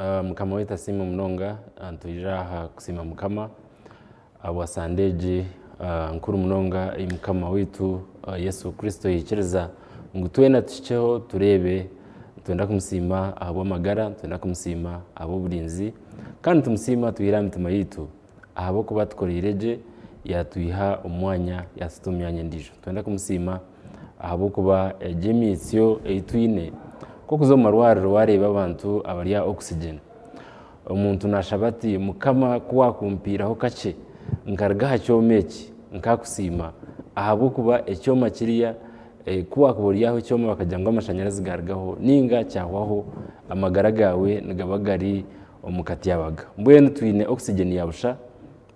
Mukama wetu asima mnonga ntujiraha kusima mukama awasandeji nkuru mnonga mukama wetu Yesu Kristo yichiriza ngo twena tucheho turebe twenda kumusima abo magara twenda kumusima abo burinzi kandi tumusima tuyira mitima yitu abo kuba tukorireje yatuiha umwanya yasitumyanye ndijo twenda kumusima abo kuba jemisyo eitwine koko zo marwariro wareba abantu abariya oxygen umuntu nashabati mukama kuwa kumpiraho kace nkargaha cyomeki nkakusima ahabo kuba ecyoma kiriya kuwa kuburiyaho cyoma bakajya ngo amashanyarazi gargaho ninga cyahwaho amagara gawe ngabagari omukati yabaga mbwene twine oxygen yabusha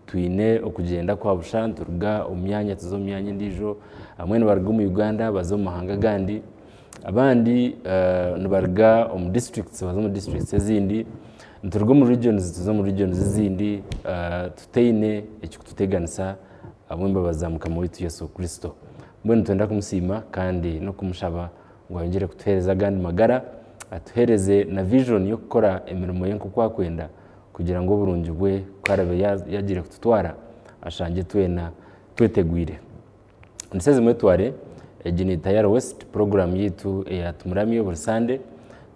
twine okugenda kwabusha nturuga umyanya tuzo myanya ndijo amwene barga mu Uganda bazo mahanga gandi abandi nubarga mu districts bazo mu districts zindi nturuga mu regions tuzo mu regions zindi tuteine ekikututeganisa abumba bazamuka mu witu Yesu Kristo mbone twenda kumusima kandi no kumushaba ngo yongere kutuhereza gandi magara atuhereze na vision yo gukora emirimo ye kuko akwenda kugira ngo burungi bwe kwarabe yagire kututwara ashange twena twetegwire ndiseze mwetware ejini tayari west program yitu yatumuramiye buri Sunday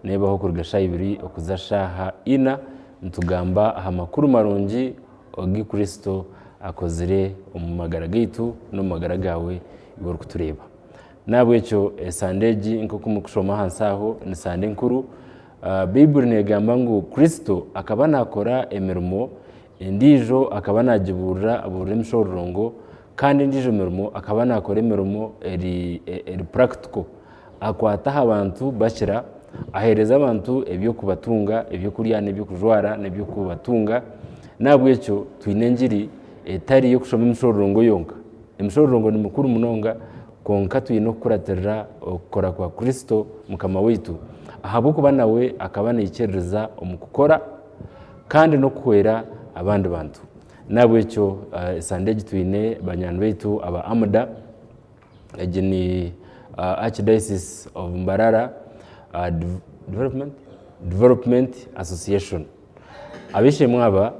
nebaho kurgasha ibiri okuzashaha ina ntugamba amakuru marungi ogi Kristo akozere umumagara gitu no magara gawe iboro kutureba nabwe cyo sandeji nko kumukushoma hansaho ni sande nkuru Bible negamba ngo Kristo akaba nakora emirimo ndijo akaba nagiburira aburemishorongo kandi ndijo emirimo akaba nakora emirimo eri practical akwata abantu bashira ahereza abantu ebyo kubatunga ebyo kurya nebyo kujwara nebyo kubatunga nabwe cyo twinengiri etari yo kushoma emishorongo yonka emishorongo ni mukuru munonga konka twino kuraterera okora kwa Kristo mukama wetu ahabo kuba nawe akaba nikereza omukukora kandi no kwera abandi bantu nabwe cyo sandeji twine banyana betu aba Amda ejini Archdiocese of Mbarara Development Association abishe mwaba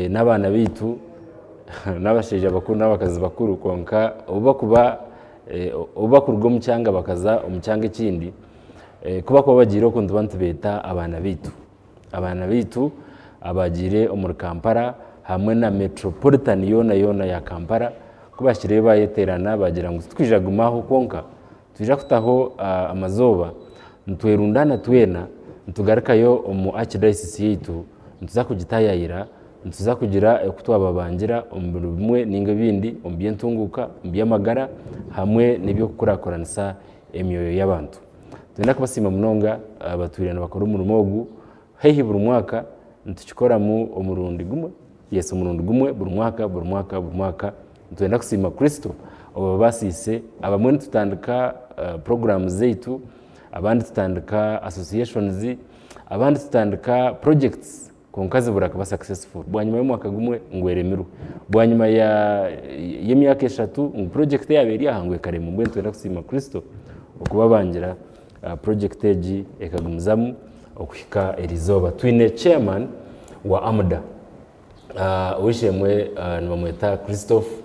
n'abana bitu n'abasheje bakuru n'abakazi bakuru konka uba kurwo mucyanga bakaza umucyanga ikindi kuba ko bagira ko ndubantu beta abana bitu abagire omuri Kampala hamwe na metropolitan yona ya Kampala kubashire bayeterana bagira ngo twijagumaho konka tuje kutaho amazoba ntwerundana twena ntugarakayo omu Archdiocese yitu ntuza kugitayayira ntuza kugira kutwababangira omburu bimwe ninga bindi ombyentunguka ombyamagara hamwe nibyo kukurakoranisa emyoyo y'abantu twenda kubasima munonga abatwirana bakora umurimo ogu hehi buri mwaka ntukikora mu umurundi gumwe Yesu umurundi gumwe buri mwaka twenda kusima Kristo abo basise abamwe tutandika programs zeitu abandi tutandika associations abandi tutandika projects konkazi burakaba successful bwanyuma y'umwaka gumwe ngweremeru bwanyuma y'emyaka 3 ngo project yaberi ahangwe kare mu mbwe twenda kusima Kristo okuba bangira project eji ekagumuzamu okuhika erizoba twine chairman wa Amda wishemwe nibamweta Christophe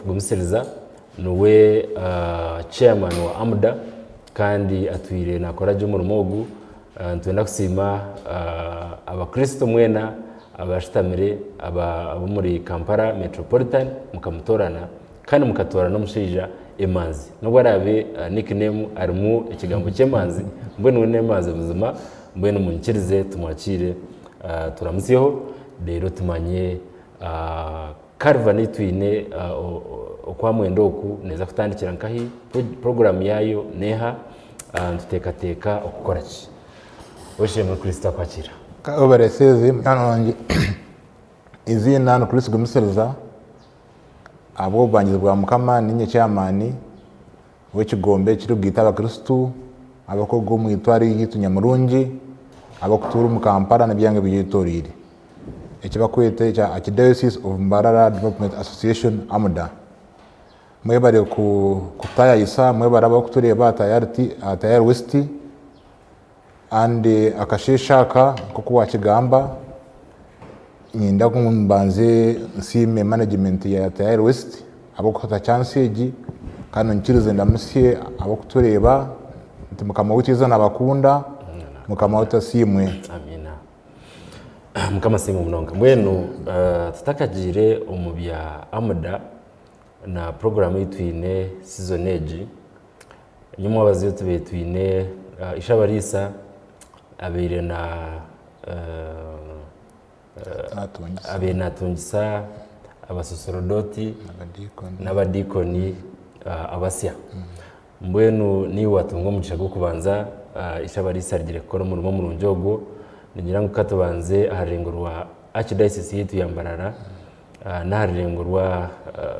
Gumuseliza nuwe chairman wa Amda kandi atwire nakoraje umurimo ogu twenda kusima abakristo mwena abashitamire abo muri Kampala metropolitan mukamutorana kandi mukatora no mushija Emanzi nubwo arabe nickname arimu ikigambo cy'Emanzi mbone ne Emanzi buzima mbone munkirize tumwakire turamusiyeho rero tumanye Calvary twine okwamwendoku neza kutandikira nkahi program yayo neha tutekateka okukora ki Oshimwe Kristo akwakira obareseze mwana wanjye izina no Kristo Gumuseliza abo bangize bwa mukama ninye cyamani w'ikigombe kiri bwitaba Kristo abakogo mu itwari y'itunyamurungi abakutura mu Kampala n'ibyange byitorire ekibakwete cya Archdiocese of Mbarara Development Association Amda mwebare kutaya isa mwebare abakutureba tayari west andi akasheshaka kuko wakigamba nyinda kumbanze nsime management ya Tayari West abo kufata chance egi kandi nkirize ndamusye abo kutureba nti mukama witiza nabakunda mukama utasimwe. Amina. Mukama simu munonga mbwenu tutakagire omubya Amuda na program yitwine season age nyuma abaziyo tubetwine Ishabarisa abire na abenatungisa abasosorodoti n'abadikoni abasya mbwenu ni watungo mugisha go kubanza Ishabarisa rigire gukora umurimo mu runjogo nigira ngo katubanze aharengurwa Archdiocese yitu yambarara n'aharengurwa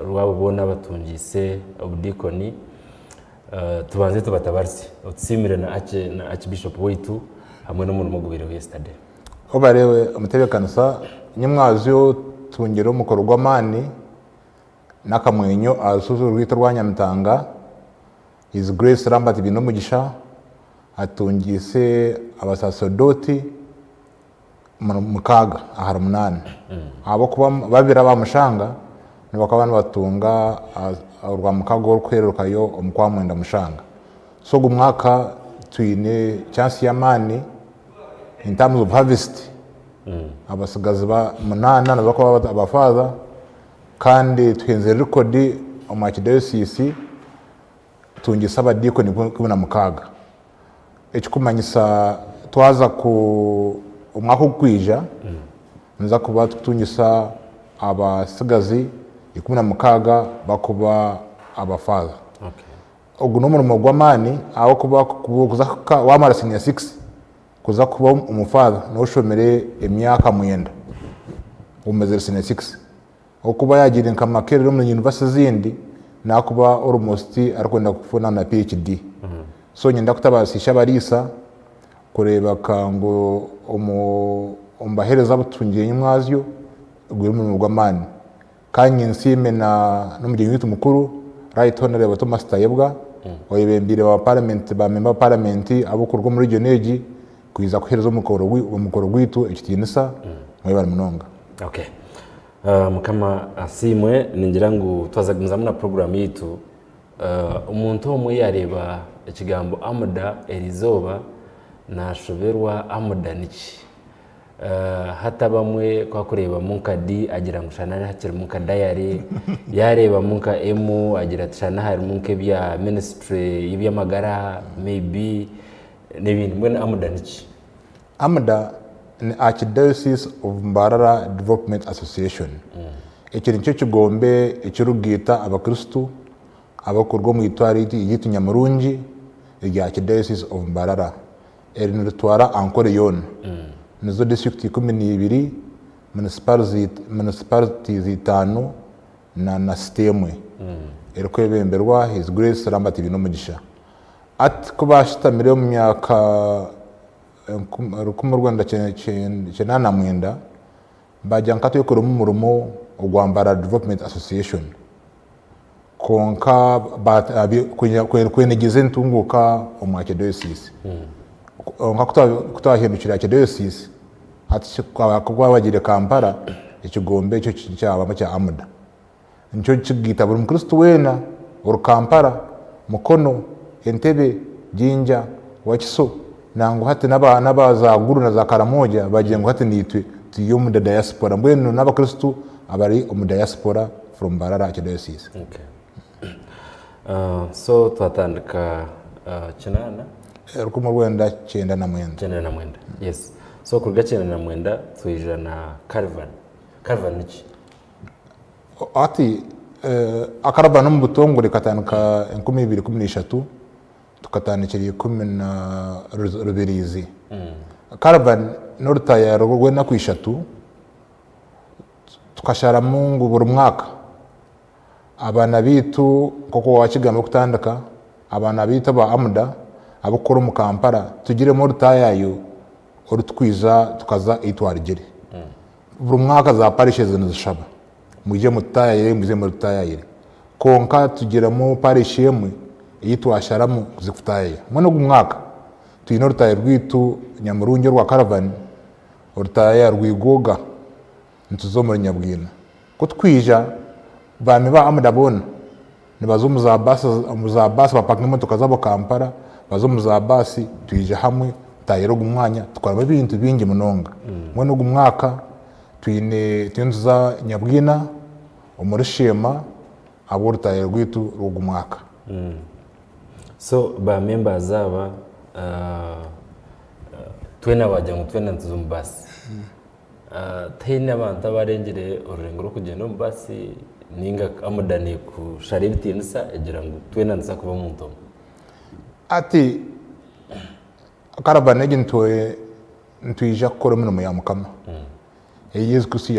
rwabona batungise ubudikoni tubanze tubatabarse utsimire na Archbishop witu hamwe n'umurimo gubiro yesterday obarewe umutebe kanisa nyamwazo tungero mukoro gw'amani nakamwenyo asuzu rwito rwa Nyamtanga His Grace Lambert Binomugisha atungise abasaserdoti mukaga ahara munani abo kuba babira bamushanga nibakabana batunga urwa mukago rukwerukayo omukwamwenda mushanga so gumwaka twine chance yamani in terms of harvest abasigazi ba munana nabako abafather kandi twenze record Archdiocese tungisa abadikoni kubona mukaga ekikumanyisa twaza ku umwaka ukwija nza kuba tungisa abasigazi 16 bakuba abafather. Okay. Ogu n'umurimo gw'amani aho kuba kuza wamara senior 6 kuza kuba umufather no shomere emyaka 9 umeze senior 6 okuba yagira nkamakere mu university zindi nakuba almost arikwenda kufuna na PhD. So nyenda kutabasisha barisa kureba kango ombahereza butungiye nyamwazyo guri mu gw'amani kandi nsime na n'umujyi witu mukuru Right Honorable Thomas Tayebwa oyebembire wa parliament ba member parliament abo kurwo muri region kuiza kuhereza umukoro gwitu ekitinisa mwebara munonga. Okay. Mukama asimwe ningira ngo twazagumza na program yitu umuntu omwe yareba ekigambo Amuda Elizoba nashoberwa Amuda niki hata bamwe kwa kureba munkadi agira ngushana hakiri munkadayari yareba munka emu agira tshana hari munke bya ministry y'ibyamagara maybe n'ibindi mbona Amuda niki. Amuda ni Archdiocese of Mbarara Development Association. Ekiri nicyo kigombe ekirugita abakristo abakurwa mu itwari yitu Nyamurungi ya Archdiocese of Mbarara erinitwara ankore yon nizo district 12 municipalities zitanu na stemwe erikwebemberwa His Grace Lambert Binomugisha at kubashitamire mu myaka rukumu Rwanda chenana mwenda bajya nkato yokora umurimo ugwambara Development Association konka kwenegeze ntunguka Archdiocese onka kutahindukira Archdiocese ati kwa bagire Kampala ekigombe cyo cyaba cya Amuda nicyo kigita buri mukristo wena uru Kampala Mukono Entebbe Jinja Wakiso nango hati n'abazaguru na za Karamoja bagiye ngo hati nitwe tiyo mu diaspora mbwenu n'abakristo abari mu diaspora from Mbarara Archdiocese. Okay. So twatandika kinana rukumu Rwanda 9 yes. So kurga 9 twijana na Calvin niki ati akarabana mu butongore katanuka 2013 tukatanikiriye 10 na Rubirizi. Calvin norutaya rugwe na kwishatu tukashara mungu buri mwaka abana bitu koko wakigamba kutandika abana bitu ba Amuda abukuru mu Kampala tugire mu rutayayo urutwiza tukaza itwarigire buri mwaka za parishes nizishaba muje mutayaye muze mu rutayaye konka tugira mu parish yemwe yitwasharamu zikutaye mwana gumwaka tuyine orutahe rwitu Nyamurungi rwa Caravan orutahe rwigoga ntuzo muri Nyabwina ko twija bami ba amudabona nibazo muza bus bapaka imodoka zabo Kampala bazo muza bus twije hamwe tayero gumwanya twara ibintu bingi munonga mwe no gumwaka tuyine tunza Nyabwina umurishema abo orutahe rwitu rugumwaka. So ba members aba twena bajya mu twena ntuzo mbasi tayine abantu abarengere ururengo rwo kugenda mu basi ninga amudani ku sharibiti nsa egira ngo twena nsa kuba mu ntomo ati Caravan egintoye ntwija gukora mu ya Mukama Yesu Kristo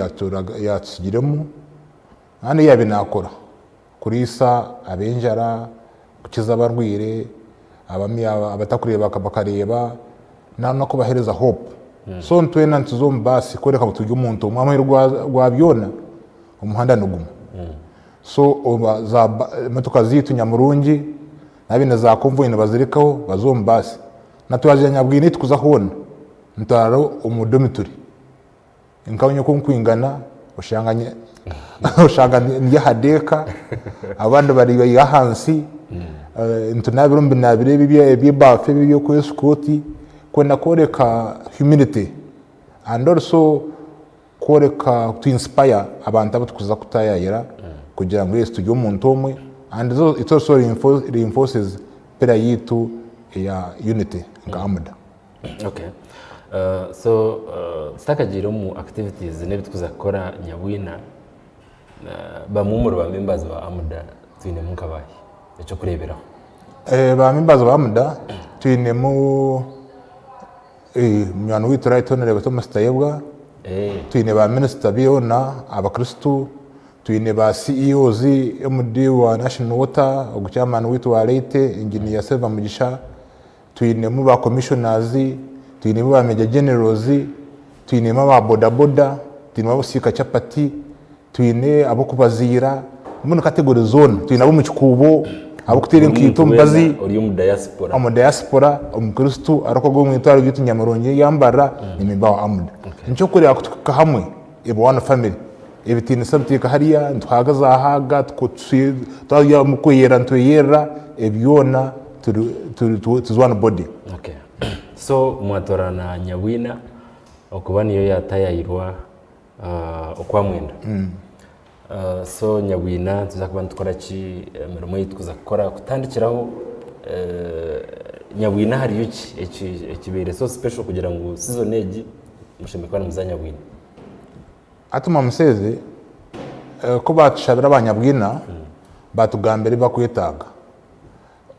yatsigiremo hano yabinakora kurisa abenjara kukiza abarwire abatakureba bakareba no kubahereza hope. So ntwena ntuzo mbasi koreka butujye umuntu umwe rwa byona umuhanda nuguma. So za motoka zitu Nyamurungi nabine za convoy bazirikaho bazombasi natwaje Nyabwina tukuza hona ntaro umudomituri inkabonye ko nkwingana ushanganye ushanganye hadeka abandi bari yahansi ntunabiro mbinabire bibye bafe bibyo ko escoti kwenda koreka humility and also koreka to inspire abantu abatukuza kutayayira kugira ngo Yesu tujye umuntu umwe and it also reinforces pera yitu ya unity nka Amuda. Okay. So stakajiro mu activities nebitukuza gukora Nyabwina bamumuro ba members ba Amuda twine mu kabaye icyo kureberaho ba members ba Amuda twine mu mwana witu right honorable Thomas Tayebwa twine ba minister biona abakristu twine ba CEOs MD wa National Water oguchairman witu wa Leyte engineer Seva Mugisha twine mu ba commissioners twine mu ba major generals twine mu ba boda twine mu sika chapati twine abo kubazira mu category zone twine abo mu kikubo abo kutire nkito mbazi uri mu diaspora diaspora umukristo ariko go mu itwaro gitu Nyamurungi yambara nimba wa Amuda nicyo kuri akutuka hamwe ebo one family ebitine sabtika hariya ntwagaza haga twaya mu kwera ntwera ebyona to one body. Okay. So mwatorana Nyabwina okuba niyo yatayayirwa okwamwenda so Nyabwina tuzakuba ntukora ki mirimo yitukuza gukora kutandikiraho Nyabwina hari yuki ekibere so special kugira ngo season egi mushimikwana mu Nyabwina atuma museze ko batushabira abanyabwina batugambere bakwetaga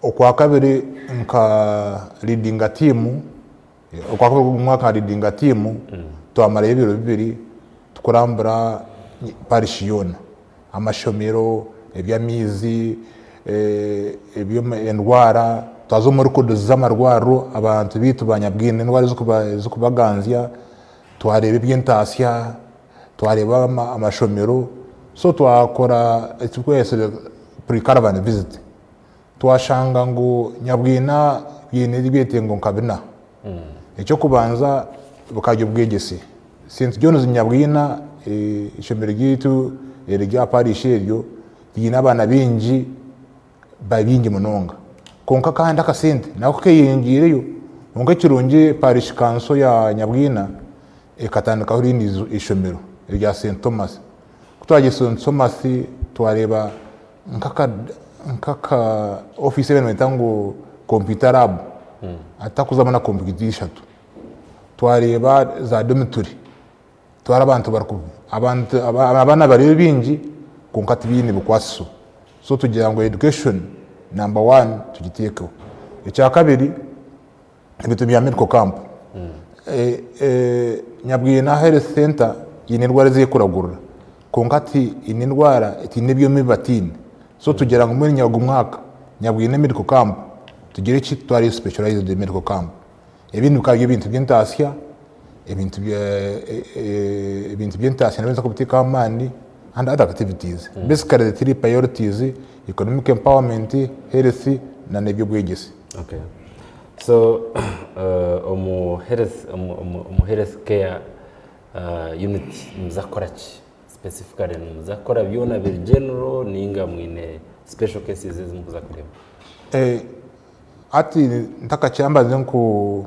okwa kabiri nka leading team okwa mwaka leading team twamara ibiro bibiri tukurambura parishiyona amashomero ebyamizi ebyo endwara twazo muri kodo z'amarwaro abantu bitu banyabwina indwara zo kubaganzya twareba iby'intasya twareba amashomero so twakora twese pre-caravan visit twashanga ngo Nyabwina yine byetengo nkabina icyo kubanza bukajya ubwegese St John's Nyabwina ishomero gitu rya parish eryo yina abana bingi babingi munonga konka kandi akasente nako keyingireyo nonga kirungi parish council ya Nyabwina ekatandika urindi ishomero rya St Thomas kutwaje St Thomas twareba nkaka office bene metango computer lab atakuzamana computer eshatu twareba za dormitory twara abantu barku abantu abana bari bingi konkati bine bukwaso so tugira ngo education number 1 tugiteko icya kabiri ibitu bya medical camp Nyabwina health center yinirwara zikuragurura konkati inindwara itinebyo mibatine so tugira ngo muri Nyagumwaka Nyabwina medical camp tugire ki twari specialized medical camp ebintu bikabye ibintu by'intasya ibintu by'intasya n'ibintu ko butika amani and other activities basically the three priorities: economic empowerment, health na nebyo bwegese. Okay. So health care unit muzakora ki specifically muzakora byona bir general ninga mwine special cases zimuza kureba ati ntakaciyambaze nku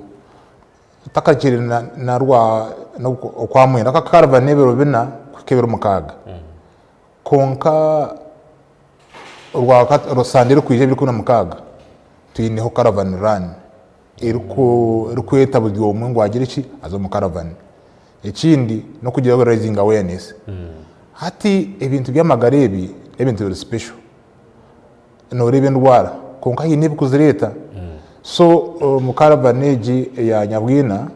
takakiri na rwa no kwamwe nakakarva nebero bina kukebera mukaga konka rwa rosandire kwije biri kuna mukaga tuyineho caravan run iriko budi omwe ngo agire iki azo mu caravan ikindi no kugira raising awareness hati ibintu by'amagarebi ibintu biri special no rebe ndwara konka yine bikuzireta so mu caravanage ya Nyabwina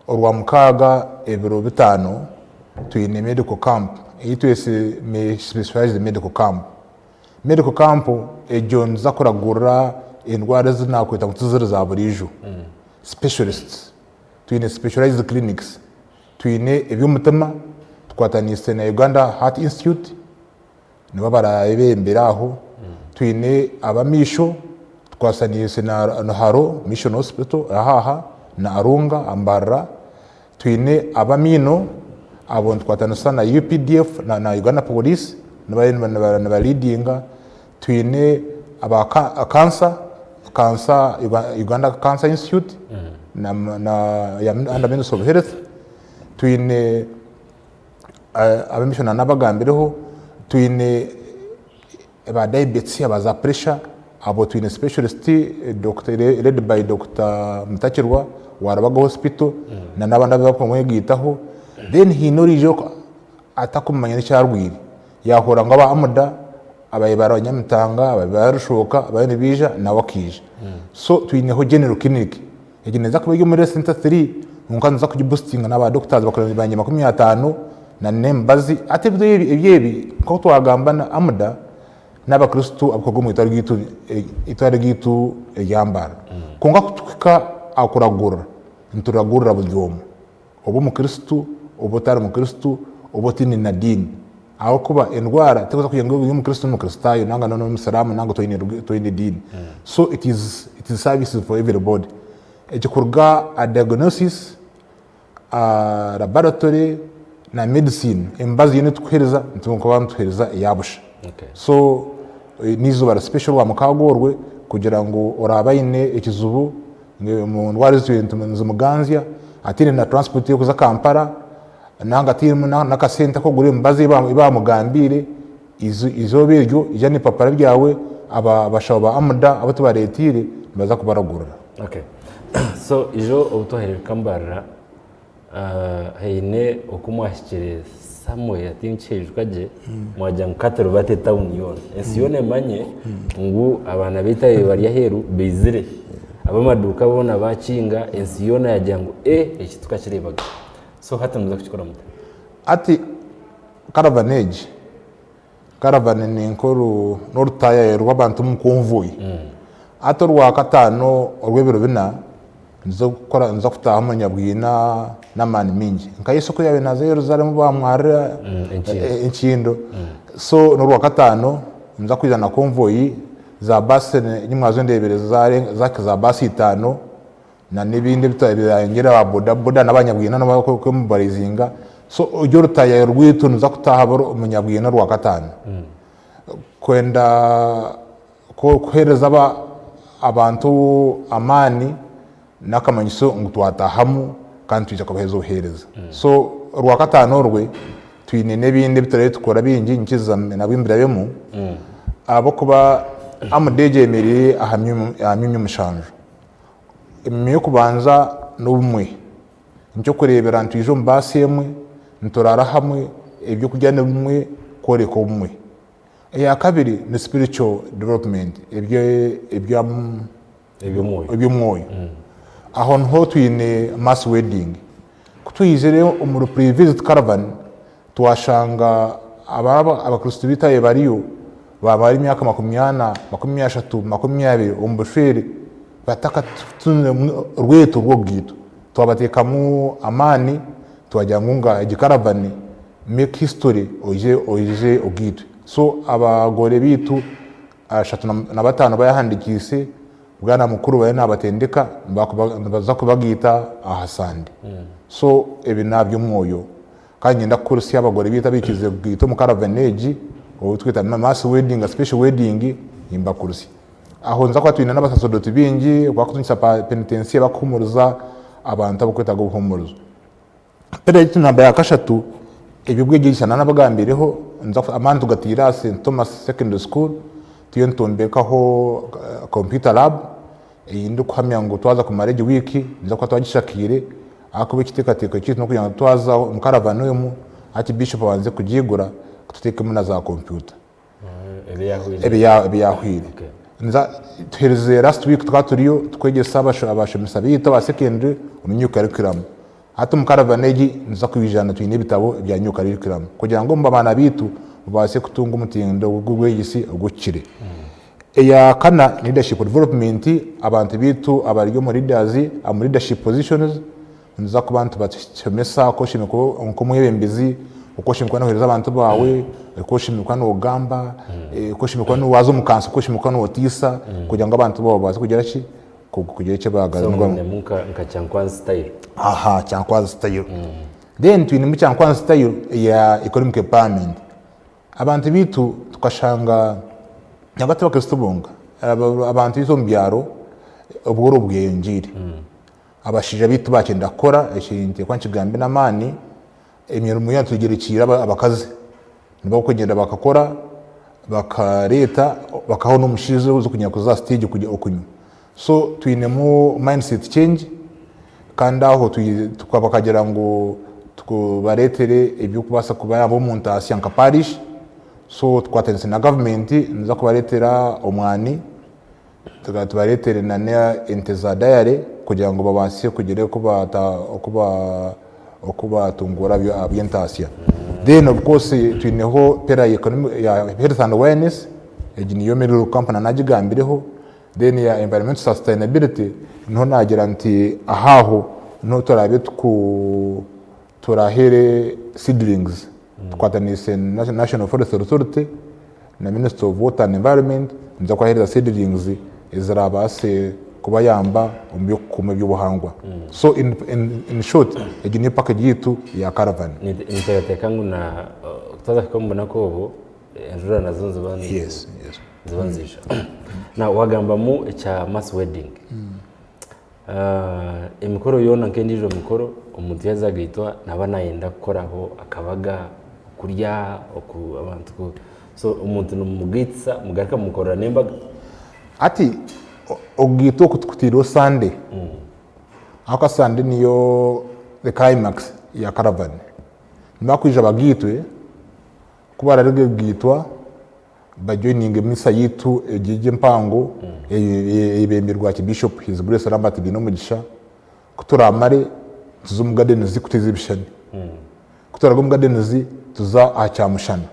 urwa mukaga ebiro bitano tuyine medical camp itwese me specialized medical camp ejon zakuragura indwara zinakwita mutuzira za burijo specialists tuyine specialized clinics tuyine eby'umutima twatanise na Uganda Heart Institute nibo barabembera aho tuyine abamisho twasanise na Haro Mission Hospital ahaha na Arunga Ambara tuyine abamino abo twatanisa na UPDF na Uganda Police na leadinga tuyine aba cancer Uganda Cancer Institute na under Ministry of Health tuyine abamisho nabagambireho tuyine aba diabetes abaza pressure abo tuyine specialist doctor led by Dr. Mtakirwa warabaga hospital na nabanda bakomwe gitaho then hinorijo atakumanya n'icyarwiri yahora ngo aba amuda abayibara nyamutanga ababarushoka abayene bija na wakije so tuyineho general clinic egeneza kubyo muri center 3 nkanza kujiboostinga n'aba doctors bakorana banye 50 na nembazi atebyo ibyebi ko twagambana amuda n'abakristo abakogo mu itwari gitu yambara konga kutuka akuragura nturagura budyomo obo mu kristo obo tari mu kristo obo tini na dini aho kuba indwara tekoza kugira ngo uyu mu kristo no kristayo nanga no musalamu nanga toyine dini so it is services for everybody ejikurga a diagnosis a laboratory na medicine embazi yene tukuhereza ntuko bamtuhereza yabusha so nizo bara special wa mukagorwe kugira ngo orabayine ikizubu mu ndwara z'umuganzya atine na transport yo kuza Kampala nanga timu na kasenta ko gure mbazi iba mugambire izo biryo ijane papara byawe aba bashaba amuda abatubaretire baza kubaragura okay so ijo obutoherera Kambara heine okumwashikire samwe yatinchejwaje mwaja nkatero bate town yone ensiyone manye ngu abana bitaye bari yaheru bezire abamaduka bona bakinga ensiyona yajango iki tukakirebaga so hata muza kukikora mute ati caravan ni nkuru n'urutaya rw'abantu mu convoy ato rwa katano urwebero bina nzo gukora nzo kutaha mu Nyabwina n'amani mingi nkayisoko yawe nazo Yerusalemu bamwara ikindo so n'urwa katano nza kwijana convoy za basi nyimwazo ndebereza za basi 5 na nibindi bitabirangera ba boda n'abanyabwina n'abako mu barizinga so ujyo rutaya rwitu nza kutaha umunyabwina rwa katano kwenda ko kuhereza abantu amani nakamanyiso ngutwatahamu kandi tujya kubahezo uhereza so rwa katano rwe twine nebindi bitare tukora bingi nkiza nabimbira bemu abo kuba amudeje emereye ahamyumye mushanjo imiyo kubanza n'ubumwe nicyo kurebera ntijo mbasi yemwe nturara hamwe ibyo kujyana bumwe koreka bumwe ya kabiri ni spiritual development ibyo moyo aho nho twine mass wedding kutuyizere umuru pre-visit caravan twashanga abakristo bitaye bariyo babari imyaka 20 20 umbusheri bataka rweto rwo bwito twabatekamu amani twajya ngunga igikaravani make history oje ubwito so abagore bitu 35 bayahandikise bwana mukuru baye nabatendeka baza kubagita ahasande so ebi nabyo mwoyo kandi ngenda kursi y'abagore bita bikize bwito mu caravanage ubu twita mass wedding special wedding imba kursi aho nza kwatwina n'abasasodoti bingi kwakutunyisa penitensiye bakuhumuruza abantu abakwita guhumuruza perezida namba ya kashatu ibigwigishana n'abagambireho nza amantu gatira St Thomas Secondary School tiyo ntombekaho computer lab indi kuhamya ngo twaza ku marege wiki nza kwa twagishakire akuba kitekateka cyo no kugira twaza mu caravane mu ati bishop wanze kugigura tuteke mu na za computer ebiyahwire nza tuhereze last week twaturiyo twegesa abashomesa bita ba secondary umunyu curriculum hata mu caravane nza kubijana twine bitabo bya new curriculum kugira ngo mbabana bitu base kutunga umutindo gw'igisi gukire eya kana leadership development abantu bitu abaryo mu leaders am leadership positions nza ku bantu bacomesa ko shimiko ko muyebembezi uko shimiko no hereza abantu bawe uko shimiko no ugamba uko shimiko no wazo mukanso uko shimiko no otisa kugira ngo abantu babo baze kugira ki kugira cyo bagaza ngo nka Cyankwanzi style Cyankwanzi style then twine mu Cyankwanzi style ya economic empowerment abantu bitu tukashanga nyagati bakristo bonga abantu bizo mbyaro ubworo bwenjiri abashija bitu bakenda kora ekinte kwa kigambe namani emyerumu yatugerikira abakazi nibo kugenda bakakora bakareta bakaho n'umushize uzo kunya kuza stage kujya okunyu so twinemo mindset change kandi aho tukabakagira ngo tubaretere ibyo kubasa kuba yabo umuntu asyanka parish so twatense na government nza kubaretera omwani tubaretere na enteza diary kugira ngo babase kugere kuba tungura abientasya then of course twineho pera economy ya health and awareness ejiniyo middle company najigambireho then ya environment sustainability no nagira nti ahaho no turabe turahere seedlings twatanise National Forest Authority na Minister of Water and Environment nza kwahereza seedlings izarabase kuba yamba umyo kuma by'ubuhangwa so in short ejini package yitu ya caravan niteka ngo na tutaza kumbona ko ubu enjura nazonze bandi yes zibanzisha na wagamba mu cha mass wedding imikoro yona nkendijo mikoro umuntu yazagitwa nabana yenda koraho akabaga kurya abantu so umuntu numugitsa mugarika mukora nemba ati ogito kutiro Sunday aka Sunday niyo the climax ya caravan nibakwije abagitwe kuba rarege gitwa bajoining misa yitu ejije mpango ibembirwa ki Bishop His Grace Lambert Bino mugisha kuturamare tuzumugadenizi kutezibishani kuturaga umugadenizi tuza acyamushana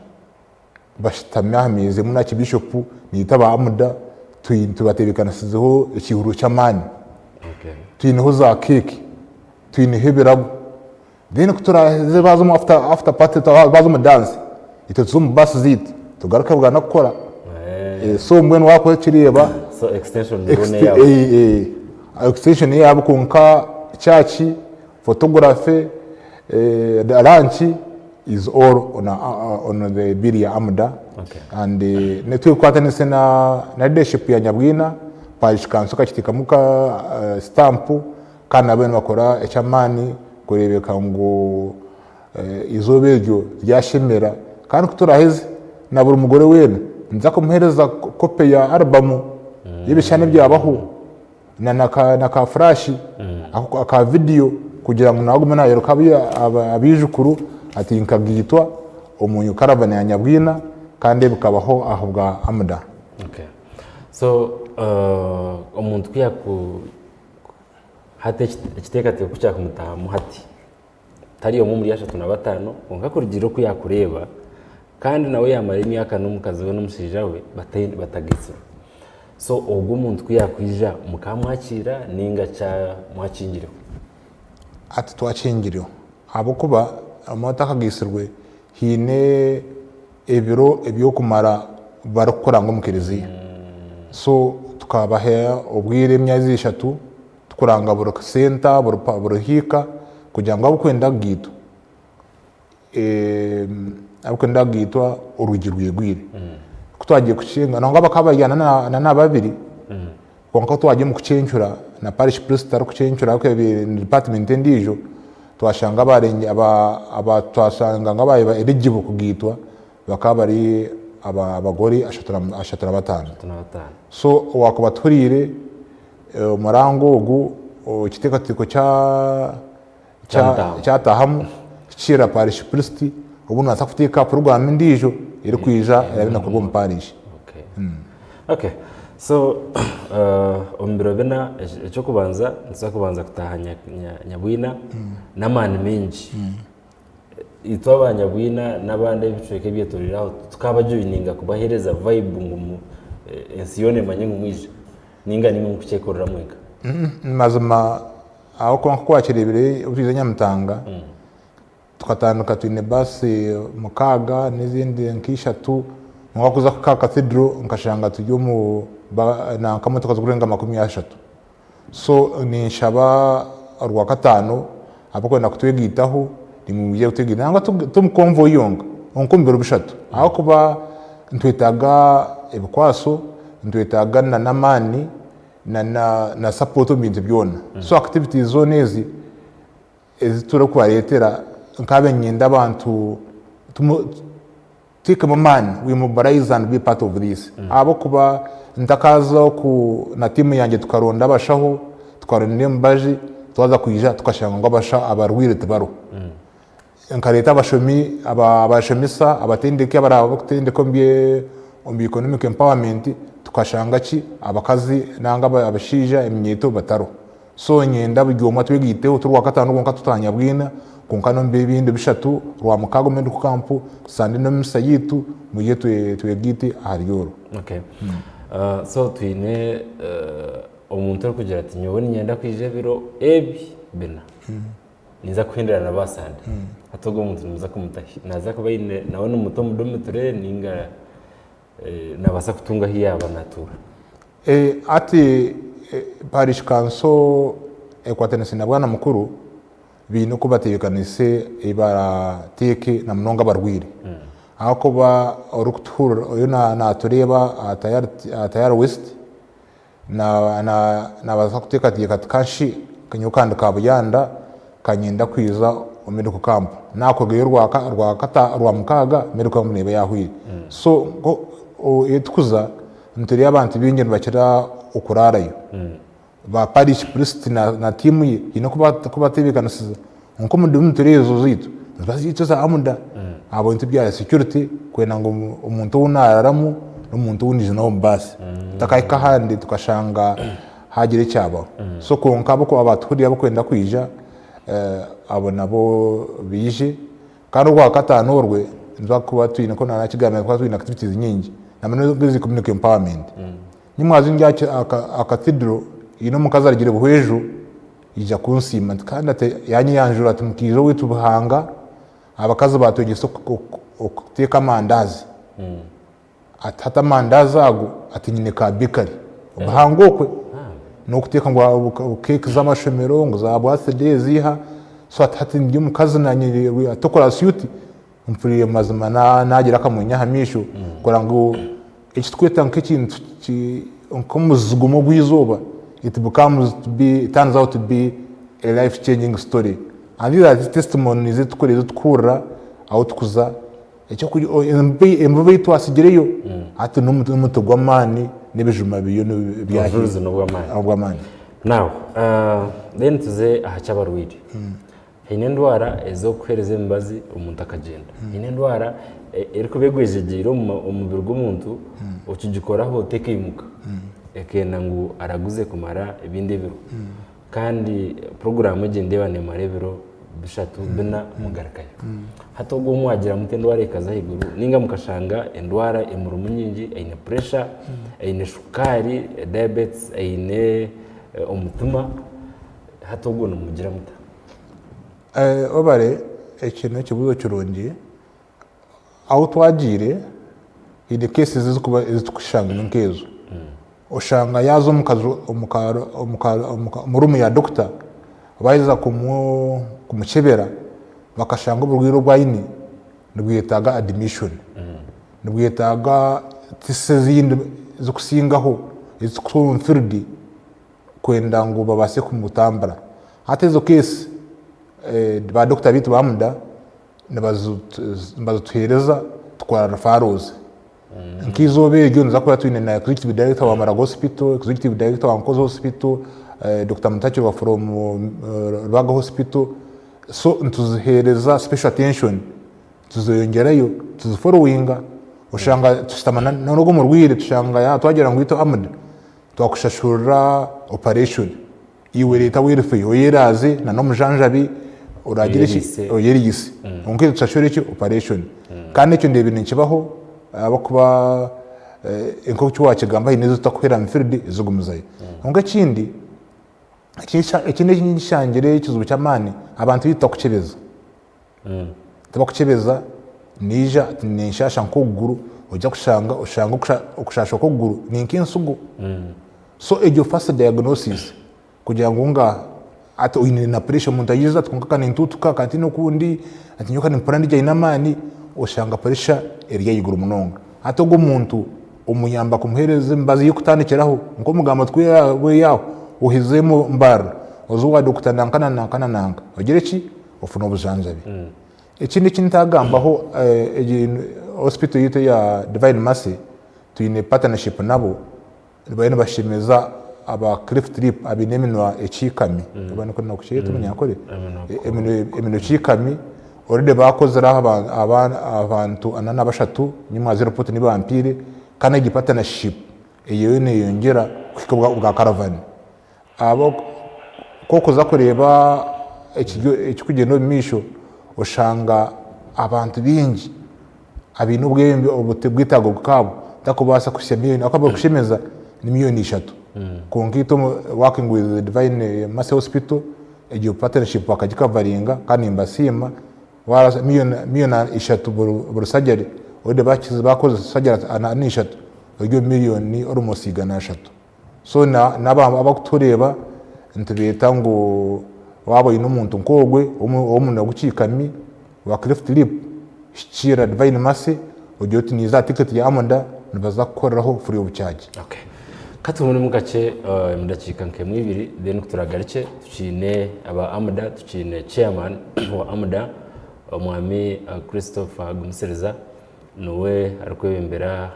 bashitamya hamize muna ki Bishop nitaba amuda tubatebekana sizeho ikihuru cy'amani twiniho za cake twiniho birago then kuturaze bazo after party bazo mu dance ito mu bus zit tugaruka bwana gukora so mbwe wako kireba so extension ndone yabo extension yabo kunka chachi photography the lunch is all on the Biria Amda and netwe kwatanise na leadership ya Nyabwina parish council kakitikamuka stamp kana bene bakora echamani kurebeka ngo izobejo ryashemera kandi kuturaheze na buri mugore wene nza kumuhereza kope ya album y'ibishane byabaho na ka flash aka video kugira ngo nagume nayo kabiya abijukuru ati nkagitwa umunyu caravan ya Nyabwina kandi bukabaho aho bwa Amda so umuntu kwiyaku hate kitekate kucyaka mutaha muhati tariyo mu muri yashatu na batano ngakurugiro kuyakureba kandi nawe yamara imyaka n'umukazi we n'umushija we batagitse so ubwo umuntu kwiyakwija mukamwakira ninga cha mwakingiriho ati twakingiriho abo kuba amata kagisirwe hine ebiro ebyo kumara barakora ngo mukiriziya so tukabaha ubwire emyezi 3 tukuranga buri senta buri hika kugira ngo abukwenda bwito abukwenda bwitwa urugi rwigwire kutwagiye kucinga nangwa bakabajyana na babiri konka twagiye mu kucencura na parish priest ari kucencura ko department ndijo twashanga barenge aba twasanga ngabaye eligible kugitwa bakaba ari abagori 35 so wakubaturire umurango ugu kitekatiko cyatahamu kira parish priest ubu nasa kutika program ndijo iri kwija irabina kurwo mu parish. Okay, so ombiro bena cyo kubanza nsa kubanza kutahanya nyabwina n'amani menshi itwa abanyabwina n'abandi bicweke byetoriraho tukabajoyininga kubahereza vibe ngumu ensiyone manye ngumwije ninga nimwe kucekorera mweka mazima aho kwakirebere ubwiza nyamutanga tukatanduka twine basi mukaga n'izindi nkishatu ngo kuza ku cathedral nkashanga tujyo mu na kamotoka zukurenga 30 so ni shaba rwa katano apo na kutwegitaho nimubye kutegina nanga tumukonvoy yonga onkumbero bishatu aho kuba ntwitaga ebikwaso ntwitaga na namani na support bintu byona so activities zone ezi turakubaretera nkabe nyenda abantu take a man we mobilize and be part of this abo kuba ndakaza ku na timu yanjye tukaronda abashaho twaronde mbaji twaza kuyija tukashanga ngo abasha abarwire tibaro nkareta abashomisa abatendeke abatendeko mbye economic empowerment tukashanga ki abakazi nanga abashija emyeto bataro so nyenda bugoma twegiteho turwa katanu konka tutanya bwina konkano mbebinde bishatu rwa mukago mendu ku kampu sande no misayitu muye twegite ahariyoro. Okay. So twine omuntu ari kugira ati nyobona nyenda kwije biro ebi bena niza kwendera na basande atogo umuntu muza kumutahi naza kuba ine nabona umuto mudometre ninga nabasa kutunga hiyaba natura ati parish council ekwatenese na bwana mukuru bino kubatekanise ibara teke na mnonga barwire aho kuba urukutura uyu na tureba atayar west na baza kutekatiye kanshi kanyukanda kabuyanda kanyenda kwiza umende ku kampo nako geyo rwa mukaga meruka munebe yahwire so etkuza nturi abantu bingene bakira ukurarayo ba parish priest na timu ye ino kubatebekanisiza nko mudumu turezo zitu bazito za amuda abo nti bya security kwena ngo umuntu unararamu n'umuntu unije no basi takayika handi tukashanga hagire cyabo so konka bako abaturi abo kwenda kwija abo nabo bije kandi rwa katano orwe nza kuba twine ko na kigamira kwa twine activities nyingi namene bizi community empowerment nimwazi njya cathedral ino mukazarigire buhejo ija kunsima kandi ate yanyanjura ati mukizo witu buhanga abakazi batogese okuteka mandazi atata mandazi ago ati nyine ka bakery bahangokwe no kuteka ngo cake z'amashomero ngo za birthday ziha so atati ndi mukazi nanyiri atokora suit mpuriye mazima nagira kamunya hamisho kora ngo ekitweta nk'ikintu nkomuzugumo gwizoba it turns out to be a life changing story and these are the testimonies that tukura aho tukuza ecyo kuri embe twasigireyo ati n'umuto gwamani n'ibijuma biyo byahize n'ubwamani now then tuze ahacabarwiri ine ndwara ezo kwereze mbazi umuntu akagenda ine ndwara eriko begwejegiro umubiri w'umuntu ukigikoraho tekeyimuka ekena ngo araguze kumara ibindi biro kandi program igende bane marebero bishatu bena mugarakaye hato go mwagira mutendware kaza higuru ninga mukashanga endwara emurumu nyingi eine pressure eine shukari diabetes eine umutima hato go numugira muta obare ekintu kibuzo kirongi aho twagire ide cases zikuba izitukushanga nkezo ushanga yazo murumu ya doctor bayiza kumukebera bakashanga uburwiro bwayini nibwitaga admission nibwitaga tisezindi zo kusingaho izikufield kwenda ngo babase kumutambara hatezo case ba doctor bitu bamuda nibazutuhereza twara referrals nkizobe egyo nzakora twine na executive director wa Marago Hospital, executive director wa Nkozo Hospital, Dr. Mutacho from Rwaga Hospital. So ntuzihereza special attention, tuziyongerayo, tuzifollowinga, ushanga tustamana nogo mu rwire tushanga ya twagera ngo ito amud twakushashura operation iwe leta wirfe oyeraze na no mujanjabi uragira iki oyerigise onke tushashura iki operation kandi cyo ndebe nikibaho abakuba enko cyo wakigamba inezo takwera mfirdi izugumuzaye onke kindi ikindi nyishangire kizubu cyamani abantu bita kucebeza tabakukebeza nija ninshasha nkoguru ujya kushanga ukushasha koguru ninkinsugu so ejo first diagnosis kugira ngo nga ati uyine na pressure muntu ayiza twunka nintutuka kandi no kundi ati nyoka nimpurandi jya inamani ushanga pressure eriya yiguru munonga ati go muntu umuyamba kumuhereze mbazi yukutandikiraho ngo mugamba twe yaho uhizemo mbara uzuwa Dr. Nankana ogere ki ofuna obujanjabi ikindi kintagambaho hospital yite ya Divine Mercy tuyine partnership nabo bayene bashimeza aba Cliff Trip abineminwa ekikami abana ko nakushye tumenyakore emino kikami already bakoze abantu anana bashatu nyuma 0.0 ni bampire kana igi partnership iyo ne yongera kwikobwa bwa caravan abo koko za kureba ekikugendo misho ushanga abantu bingi abintu bwembe obutegwitago bwabo takubasa kushemira akaba kushemeza ni milioni 3 konkito working with the Divine Mercy Hospital ejo partnership bakagikavaringa kandi imbasima wara milioni 3 burusajari ode bakize bakoze sajari ana 3 ejo milioni almost 3 so naba abakutureba ntibeta ngo wabo ino muntu nkogwe omuntu agukikami wa Cliff Trip shira Divine Mercy ojo tiniza ticket ya amanda nibaza gukoreraho free of charge. Okay, katumune mugace mudakika nke mwibiri then turagaruke tucine aba amada tucine chairman wa amada omwami Christopher Gumusereza nowe arikwebembera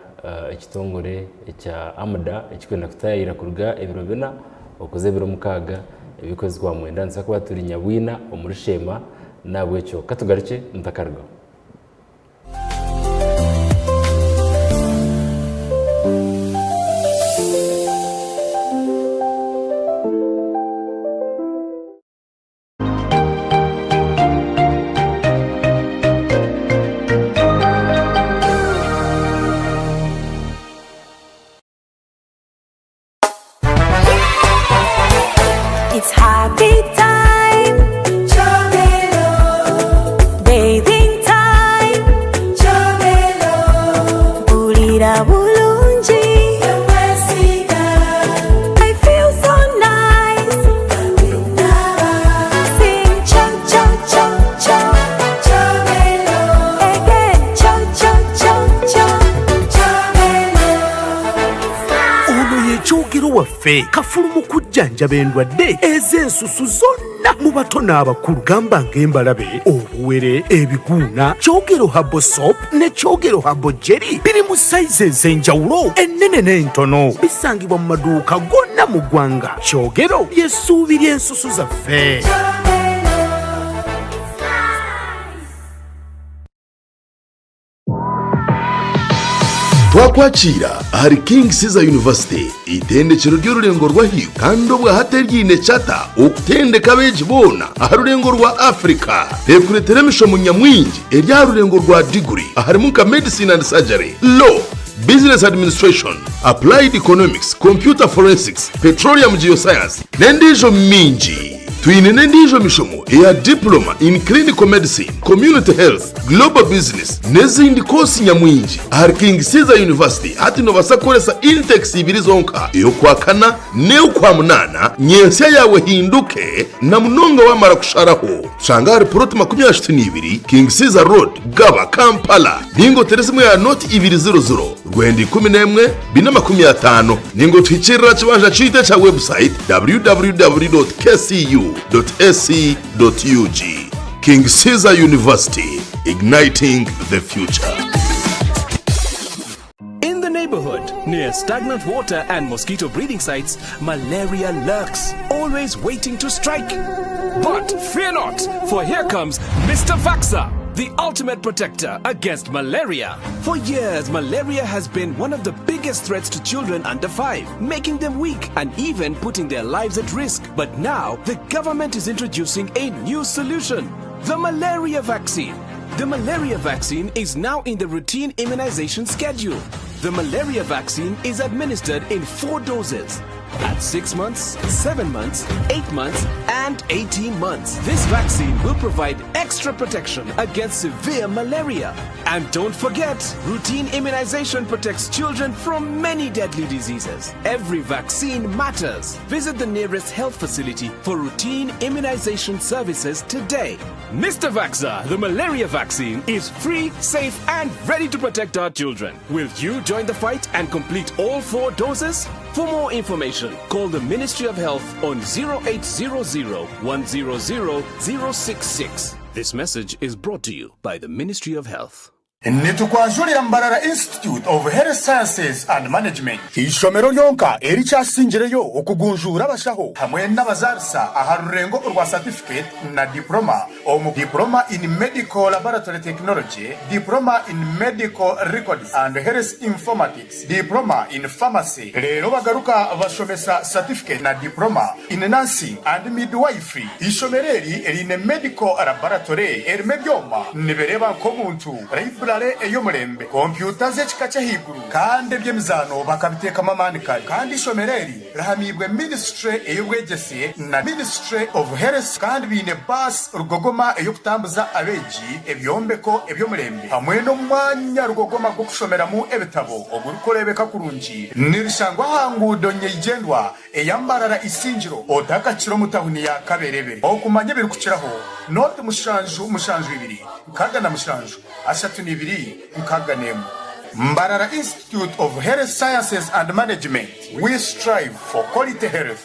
ekitongore ekya amada ekikwenda kutayira kuruga ebiro bina okoze biro mukaga ebikozwa mwenda nsa kuba turi nyabwina omurushema nabwe cyo katugaruke ntakarwa. It's happy time, Chomelo. Bathing time, Chomelo. Bulira bulungi, I feel so nice. Sing cha cha cha cha, Chomelo. Again cha cha cha cha, Chomelo. Ono yechogero waffe kafulumu kujjanjaba endwadde ez'ensusu zonna mu bato n'abakulu gamba ng'embalabe obuwere ebiguuna kyogero habo soap ne kyogero habo jeri biri mu sayizi ez'enjawulo ennene n'entono bisangibwa mu maduuka gonna mu ggwanga kyogero ly'essuubi ly'ensusu zaffe. twakwakira ahari King Caesar University itendekero ry'ururengo rwa hiyo kandi obwa hateryine chata okutendeka beji bona aha rurengo rwa Africa rekureteremisho mu nyamwingi erya rurengo rwa degree ahari ka medicine and surgery, law, business administration, applied economics, computer forensics, petroleum geoscience nendijo mingi. twine n'endijo mishomo eya diploma in clinical medicine, community health, global business n'ezindi kosi nyamwingi ahari King Caesar University. hati no basakoresa intex ibiri zonka iyo kwa kana neo kwa munana nyensya yawe hinduke na munonga wamara kusharaho. Shanga hari plot 22 King Caesar Road Gaba Kampala ningo teresimwe ya noti 200 rwendi 11 2025 ningo twicirira kibanja cyite cha website www.kcu.ac.ug. King Caesar University, igniting the future. In the neighborhood, near stagnant water and mosquito breeding sites, malaria lurks, always waiting to strike. But fear not, for here comes Mr. Vaxa, the ultimate protector against malaria. For years, malaria has been one of the biggest threats to children under 5, making them weak and even putting their lives at risk. But now, the government is introducing a new solution, the malaria vaccine. The malaria vaccine is now in the routine immunization schedule. The malaria vaccine is administered in 4 doses. At 6 months, 7 months, 8 months, and 18 months. This vaccine will provide extra protection against severe malaria. And don't forget, routine immunization protects children from many deadly diseases. Every vaccine matters. Visit the nearest health facility for routine immunization services today. Mr. Vaxa, the malaria vaccine is free, safe, and ready to protect our children. Will you join the fight and complete all 4 doses? For more information, call the Ministry of Health on 0800 100 066. This message is brought to you by the Ministry of Health. Nitukwanjulira Mbarara Institute of Health Sciences and Management. Ishomero lyonka erikyasingireyo okugunjura abashaho hamwe n'abazarisa aharurengo urwa certificate na diploma omu diploma in medical laboratory technology, diploma in medical records and health informatics, diploma in pharmacy. Rero bagaruka bashomesa certificate na diploma in nursing and midwifery. Ishomereri erine medical laboratory erimebyoma nibereba ko muntu eyomurembe kompyuta z'ekika cy'ahiguru kandi by'emizano bakabiteka mamanika kandi ishomereri rahamibwe ministry ey'ubwegese na ministry of health kandi bine bus rugogoma eyokutambuza abeji ebyombeko ebyomurembe hamwe no mwanya rugogoma gwo kushomeramo ebitabo ogurukorebeka kurungi nirishangwa hangudo nyegendwa eyambarara isingiro odakakiro mutahuni ya kaberebere okumanye biri kuciraho note mushanju 2 kaga na mushanju ashatu nibiri nkaganemu. Mbarara Institute of Health Sciences and Management. We strive for quality health.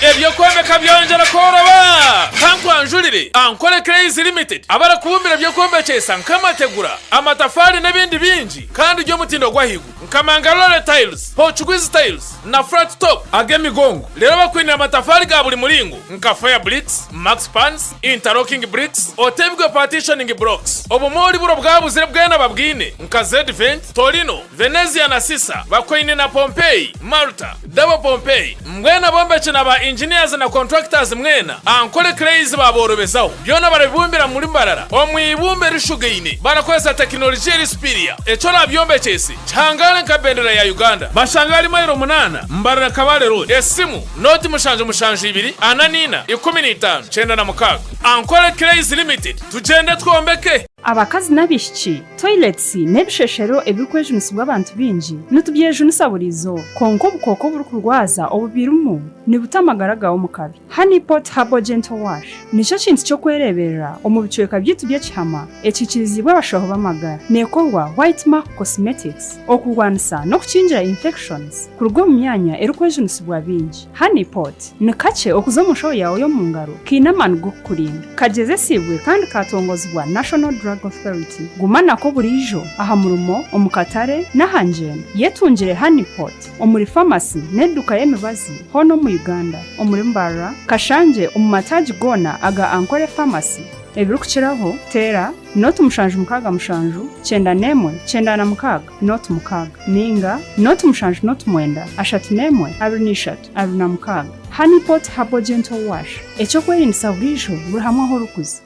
Ebyo kwomeka byongera koroba kankwanjulire Ankole Crazy Limited abara kubumbira byo kombekesa nkamategura amatafari n'ebindi bingi kandi ryo mutindo gwahigu nkamangalole tiles, Portuguese tiles na flat top agemigongo. Lero bakwinira amatafari ga buli mulingo nka fire bricks, max pans, interlocking bricks, otebwe partitioning blocks. Obumori buro bwabuzire bwena babwine nka Z-Vent, Torino, Venezia na Sisa bakwine na Pompeii, Malta, Double Pompeii. Mbwena bombeche na ba engineers na contractors mwena Ankole Crazy baborobezaho byona barabibumbira muri Mbarara omwibumbe rishugeine barakozesa technology erispiria eco nabyombecyese cyangana nkabendera ya Uganda bashangari mayiro 8 Mbarara Kabale Road esimu noti mushanje 2 ananina 15 cyenda na mukaga. Ankole Crazy Limited tugende twombeke abakazi n'abishiki toilets n'ebisheshero ebikweje unisubwa abantu bingi nutubyeje unisaburizo konko bukoko buri kurwaza obubirumu ni butamagaraga omukabi. Honeypot Herbal Gentle Wash nico kintu cyo kwereberera omubicweka byitubye cyama ekikirizibwa abashaho bamagara nekorwa White Mark Cosmetics okugwanisa no kukingira infections kurugwa mu myanya erikweje unisubwa bingi. Honeypot ni kace okuzo musho yawo yo mungaro kinaman gukurinda kageze sibwe kandi katongozwa National Drug Authority gumana ko burijo aha murumo omukatare nahanjene yetungire Honeypot omuri pharmacy neduka yemibazi hono mu Uganda omuri Mbarara Kashanje omumataji gona aga Ankole Pharmacy ebirukiraho tera note mushanju mukaga mushanju cyenda nemwe cyenda na mukaga note mukaga ninga note mushanju note mwenda ashatu nemwe abiri nishatu abiri na mukaga. Honeypot Herbal Gentle Wash echo kwerinisa burijo buri hamwe aho rukuze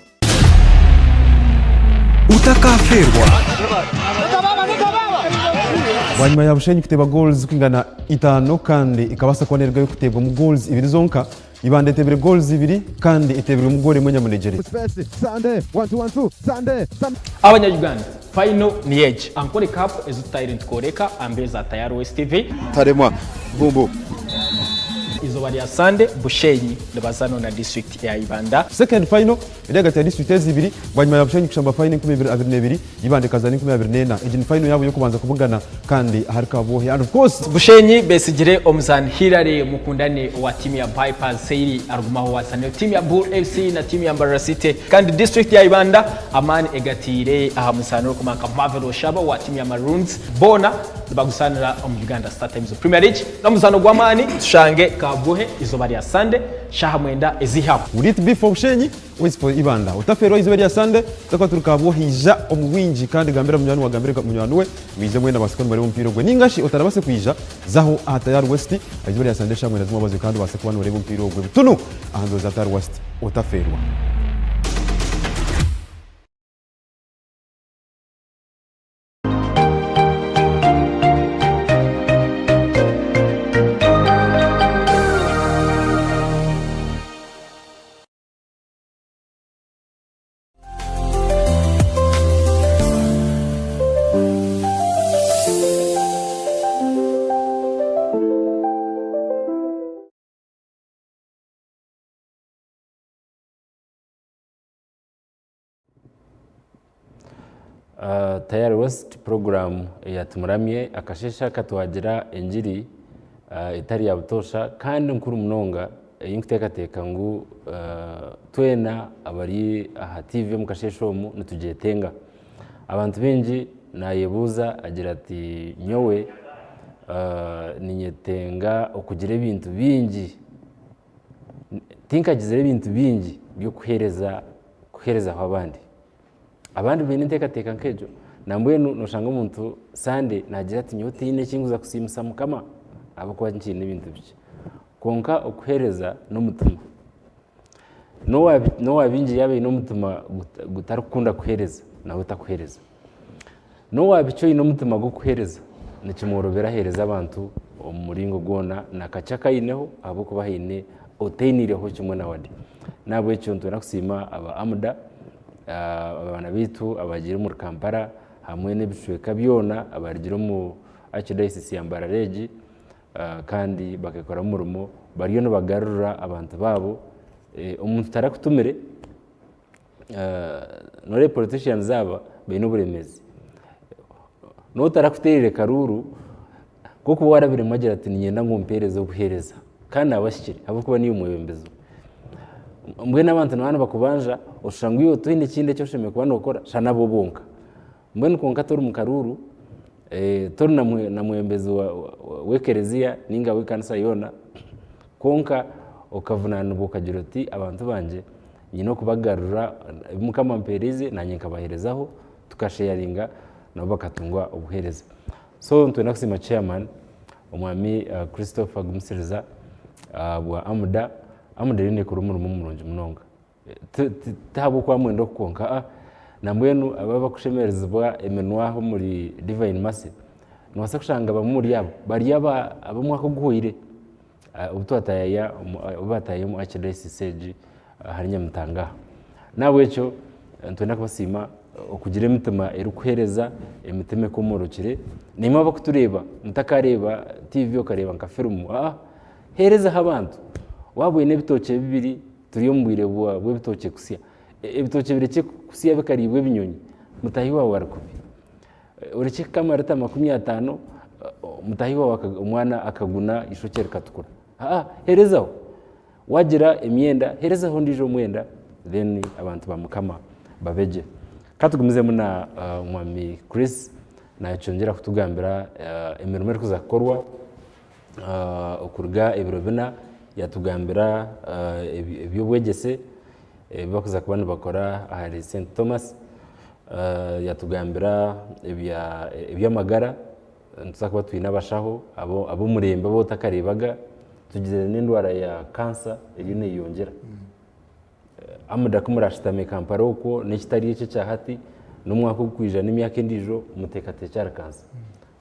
utakaferwa wanyuma ya Bushenyi kuteba goals kwingana 5 kandi ikabasa kubonerwa yo kutebwa mu goals 2 zonka ibanda itebere goals 2 kandi itebere umugore munyamunegeri abanyarwanda final ni edge ankore cup ezutayire tkoreka ambeza tayari West TV taremwa bumbu izo bari ya Sande Bushenyi ndabazano na district ya Ibanda. Second final iraga ya district zibiri banyuma ya Bushenyi kushamba final 2022 ibande kazani 2024 engine final yabo yo kubanza kuvugana kandi harika bohe and of course Bushenyi besigire omuzan Hilary mukundane wa timu ya Bypass Seiri argumaho wasane timu ya Bull FC na timu ya Mbarara City kandi district ya Ibanda amani egatire aha musano kumaka Marvel Shaba wa timu ya Maroons bona bagusanira mu Uganda Star Times Premier League namuzano gwamani tushange kabuhe izo bari ya Sande shaha mwenda ezihabu urit be for Bushenyi wese for Ibanda utafero izo bari ya Sande takwa turukabuhe ija omwinji kandi gambira munyano wa gambira munyano we wize mwenda basikoni bari mu mpiro gwe ningashi utarabase kwija zaho atayar West izo bari ya Sande shaha mwenda zuma bazo kandi basekwana bari mu mpiro gwe tunu ahando za Atayar West utaferwa Atayar West program yatumuramye akashesha katwagira enjiri itari ya butosha kandi nkuru munonga yinkuteka ngu twena abari aha TV mukasheshomu nitujetenga abantu benji nayebuza agira ati nyowe ninyetenga okugira ibintu bingi tinkagize ibintu bingi byo kuhereza abandi bene ntekateka nkejo nambuye noshanga umuntu Sande nagira ati nyote ine kinguza kusimusa mukama abakuba nkine ibintu bike konka okuhereza n'umutima no wabinji yabe n'umutima gutarukunda kuhereza nawe utakuhereza no wabico n'umutima go kuhereza nikimorobera hereza abantu umuringo gona nakachaka ineho abo kuba hine otenireho kimwe nawadi nabwe cyo ntona kusima aba amuda abana bitu abagira mu Kampala hamwe n'ibishweka byona abagira mu Archdiocese ya Mbarara kandi bakekora mu rumo bariyo no bagarura abantu babo umuntu tarakutumire nore politicians zaba bino buremezi no tarakuterere karuru kuko warabire magira ati nyenda ngompereza guhereza kandi abashikire abo kuba niyo mwebembezo mbwe n'abantu nabana bakubanja ushanga iyo tuhinde kinde cyo sheme kubana ukora shana bobonka mbwe nukonka tori mu karuru tori na mwembezo wekerezia ninga wikanisa yona konka ukavunana ubukagira uti abantu banje nyino kubagarura mukama mpereze nanye nkabaherezaho tukasharinga nabo bakatungwa ubuhereza so ntwe nakusima chairman umwami Christopher Gumsiriza bwa amuda rine kurumuru mumurunje munonga tabo kwa mwendo konka nambwenu ababa kushemerezwa emenwaho muri Divine Mercy nwasa kushanga bamuri yabo bari abamwako guhoire ubutwataya ubataye mu Archdiocese harinya mutanga nawe cyo ntwenda kubasima okugira imitima erukuhereza emiteme komorokire nima bakutureba mutakareba TV okareba nka film hereza abantu wabuye nebitoke bibiri turiyo mbwire bwa bitoke kusia ebitoke bireke kusia bekaribwe binyonyi mutahiwa warakubi ureke kamara 50 mutahiwa umwana akaguna ishokere katukura herezaho wagira emyenda herezaho ndijo mwenda then abantu bamukama babeje katugumize muna mwami Chris na cyongera kutugambira emirimo kuzakorwa okurga ibirobina yatugambira ebyo bwegese bakuza kubana bakora ahari St Thomas yatugambira ebyamagara ntuzakuba twinabashaho abo murembe bo takarebaga tugize n'indwara ya cancer iri ne yongera amuda kumurashitame Kampala uko n'ikitari cyo cyahati n'umwaka ukwijana n'imyaka ndijo umutekate cyara cancer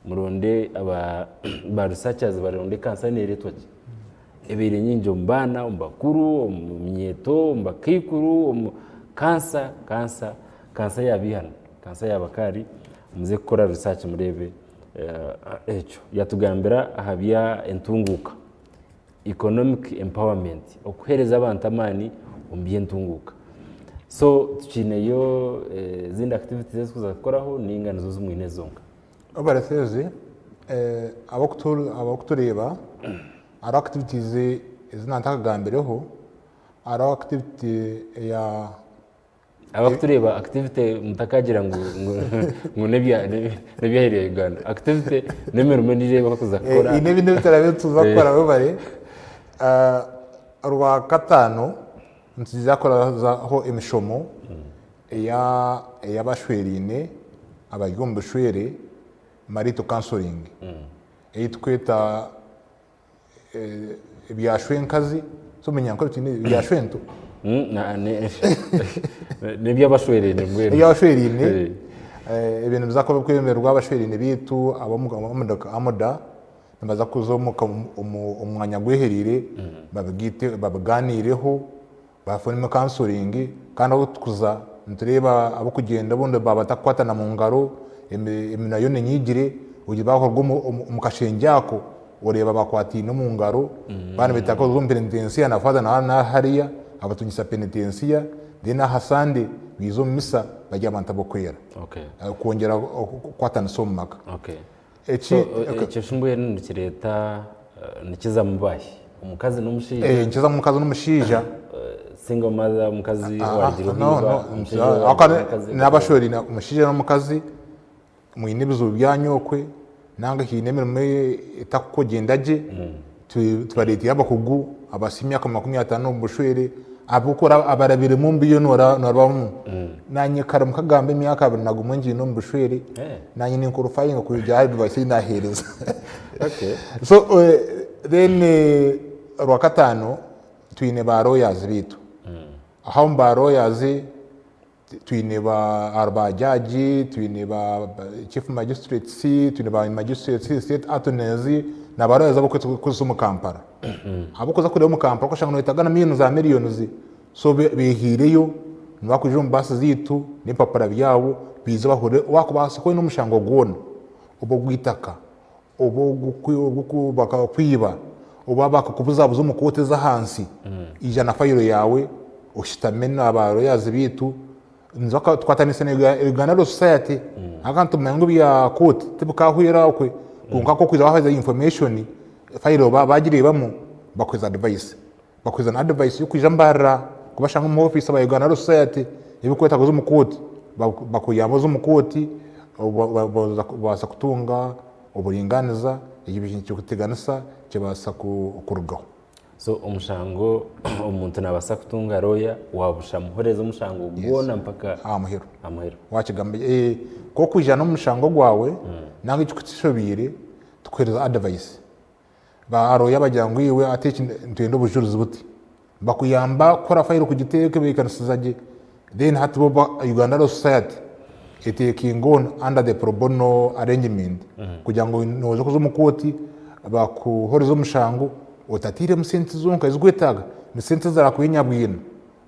muronde aba researchers baronde cancer neretwa ebere nyinjo mbana umbakuru umnyeto umbakikuru kansa yabihana kansa yabakari muze gukora research murebe echo yatugambira ahabya entunguka economic empowerment okuhereza abantu amani umby'entunguka so tukineyo zindi activities kuza gukoraho n'ingano zo zimwe zonka obarateze abakutureba ari activities zinantagambireho ari activity ya abakutureba activity mutakagira ngo nebyahereye Uganda activity nemerume nireba kuza gukora ine binde bitarabe tuzakora babare rwa katano ntizakoraho imishomo y'abashwerine abayumba shwere marito counseling twita ibyashwenkazi so menyanko tini ibyashwento nebyabashwerine mbwene ibyashwerine ibintu bizakorwa kwemerwa abashwerine bitu amoda baza kuzomuka umwanya gweherire babaganireho bafonime counseling kandi aho tukuza ntureba abo kugenda bundi babatakwatana mu ngaro eminayo nyigire ugi bakorwa umukashenjako ureba bakwati no mu ngaro bana bitako zo penitensiya na fada na hariya abatunyisa penitensiya dena hasande bizo misa bajya abantu bokwera kongera kwatana somaka icyo shumbuye n'ikireta nikiza mubahi umukazi n'umushija nkiza mukazi n'umushija single mother umukazi wagira n'abashori na umushija n'umukazi mu inibizo byanyokwe nanga hinemerwe itakugendaje tubareti yabakugu abasimya ka 50 bushwere abukora abarabire mu mbiyo norabamu nanye karamu kagambe myaka abanago mungi no bushwere nanye ninkurufayinga kujya advice nahereza so then rwakatano twine ba royals bitu aho mba royals twine ba arbajaji twine ba chief magistrate C twine ba magistrate C state attorneys na ba royals abakoze mu Kampala abakoze kuri mu Kampala ko shanga no itagana miliyoni so behireyo nibakuje mu basi zitu n'impapara byabo biza bahore wakubasa ko n'umushango gwona ubo gwitaka ubo gukubaka kwiba ubabaka kubuzabuza umukote za hansi ijana fayiro yawe ushitamena abaro yazi bitu nzoka twatanise Uganda Society akantu mengo bya kote tibukahwira okwe kunka ko kwiza bahaza information fayiro bagire bamo bakweza advice bakweza advice yo kwijambara kubashanga mu office aba Uganda Society ibikweta kuzo umukote bakuyamboza umukote baza kutunga uburinganiza igibintu cyo kuteganisa kibasa kurugaho so umushango umuntu nabasa kutunga roya wabusha muhoreza umushango ubona mpaka amahero wakigambe ko kwijana umushango gwawe nanga icyo kutishobire tukwereza advice ba roya bajyango iwe ateki ntendo bujuruzi buti bakuyamba kora fayiro kugiteke bikanasizaje then hatubo Uganda Society itekingon under the pro bono arrangement kugira ngo noze kuzo mukoti bakuhoriza umushango utatire musenti zonka izgwetaga musenti zara kuyinyabwina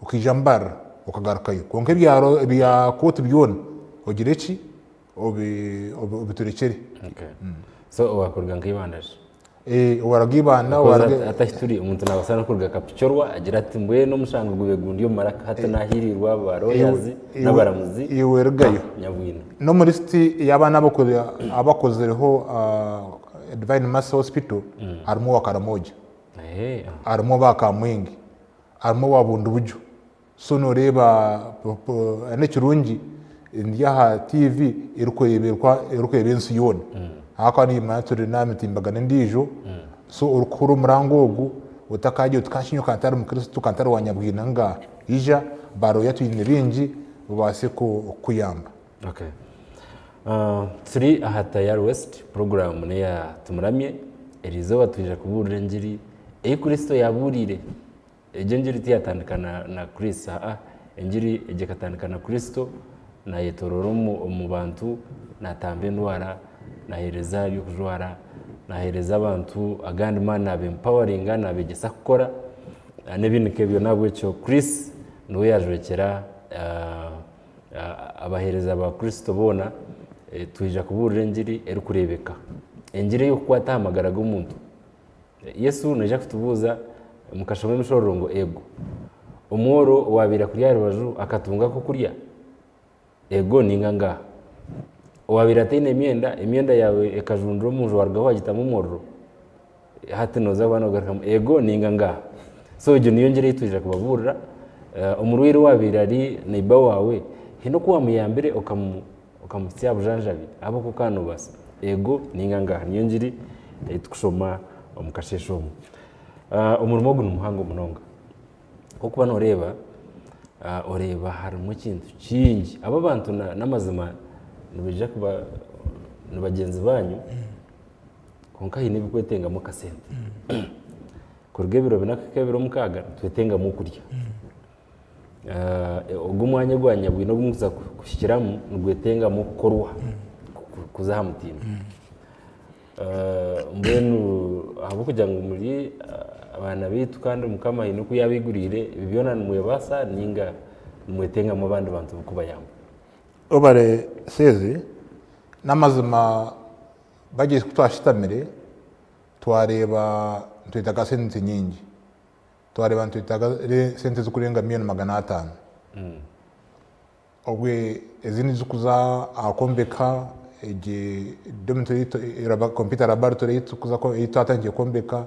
ukijambara ukagarukayo konke byaro bya koti byona ogireki obiturekere so wakorga nkibandaje waragibana atahituri umuntu nabasana kurga kapichorwa agira ati mbwe no mushango gube gundi yo maraka hata nahirirwa baroyazi n'abaramuzi iwergayo nyabwina no muri city yabana abakozereho Divine Mercy Hospital arimo wakaramoja arimo bakamwingi arimo wabundu bujo so no reba ane kirungi ndiyaha TV iruko yebensi yone akani maturi namitimbaga ndijo so urukuru murangogu utakaje tukashinyo kantara mu Kristo kantara wanyabwina nga ija baro yatwine bingi bubase kuyamba turi ahatayar West program ne ya tumuramye erizo batuje kuburira ngiri Kristo yaburire ngiri tiyatandikana na Kristo ngiri ejekatandikana Kristo na yetororo mu bantu natambe ndwara nahereza byo kujwara nahereza abantu agandi mana abempoweringa nabegesa kukora n'ibindi kebyo nabwo cyo Chris niwe yajwekera abahereza ba Kristo bona twija kuburira enjiri eri kurebeka enjiri yo kwata amagara g'umuntu Yesu naje kutubuza mukashoma imishororo ego umworo wabira kuri yarubaju akatunga ko kurya ego ninganga wabira tene imyenda yawe ekajunduro munjo wargaho agitamo umworo hati noza bana ugaruka ego ninganga so ibyo niyo ngere yituje kubaburira umurwiri wabira ari neiba wawe hino kuwa muyambere ukamusya bujanjabi abo kukanubasa ego ninganga niyo ngiri tukushoma omukasheshomo umurimo guno muhango munonga kuko bano oreba harimo ikintu kingi aba bantu n'amazima nibija kuba nibagenzi banyu konka hine bikwetenga mu kasente kurgebiro binakakebiro mukaga twetenga mu kurya ogumwanya gwanya bwino gumuza kushikiramu nugwetenga mu korwa kuzaha mutima mbenu abo kugira ngo muri abana bitu kandi mukama hino kuyabigurire bibyona numwebasa ninga numwetenga mu bandi bantu kubayamba obare sezi n'amazima bagiye kutwashitamire twareba twitaga sente nyingi twareba twitaga sente zikurenga 500,000 ogwe ezini zukuza akombeka eje dormitory iraba computer laboratory tukuza ko itatangiye kombeka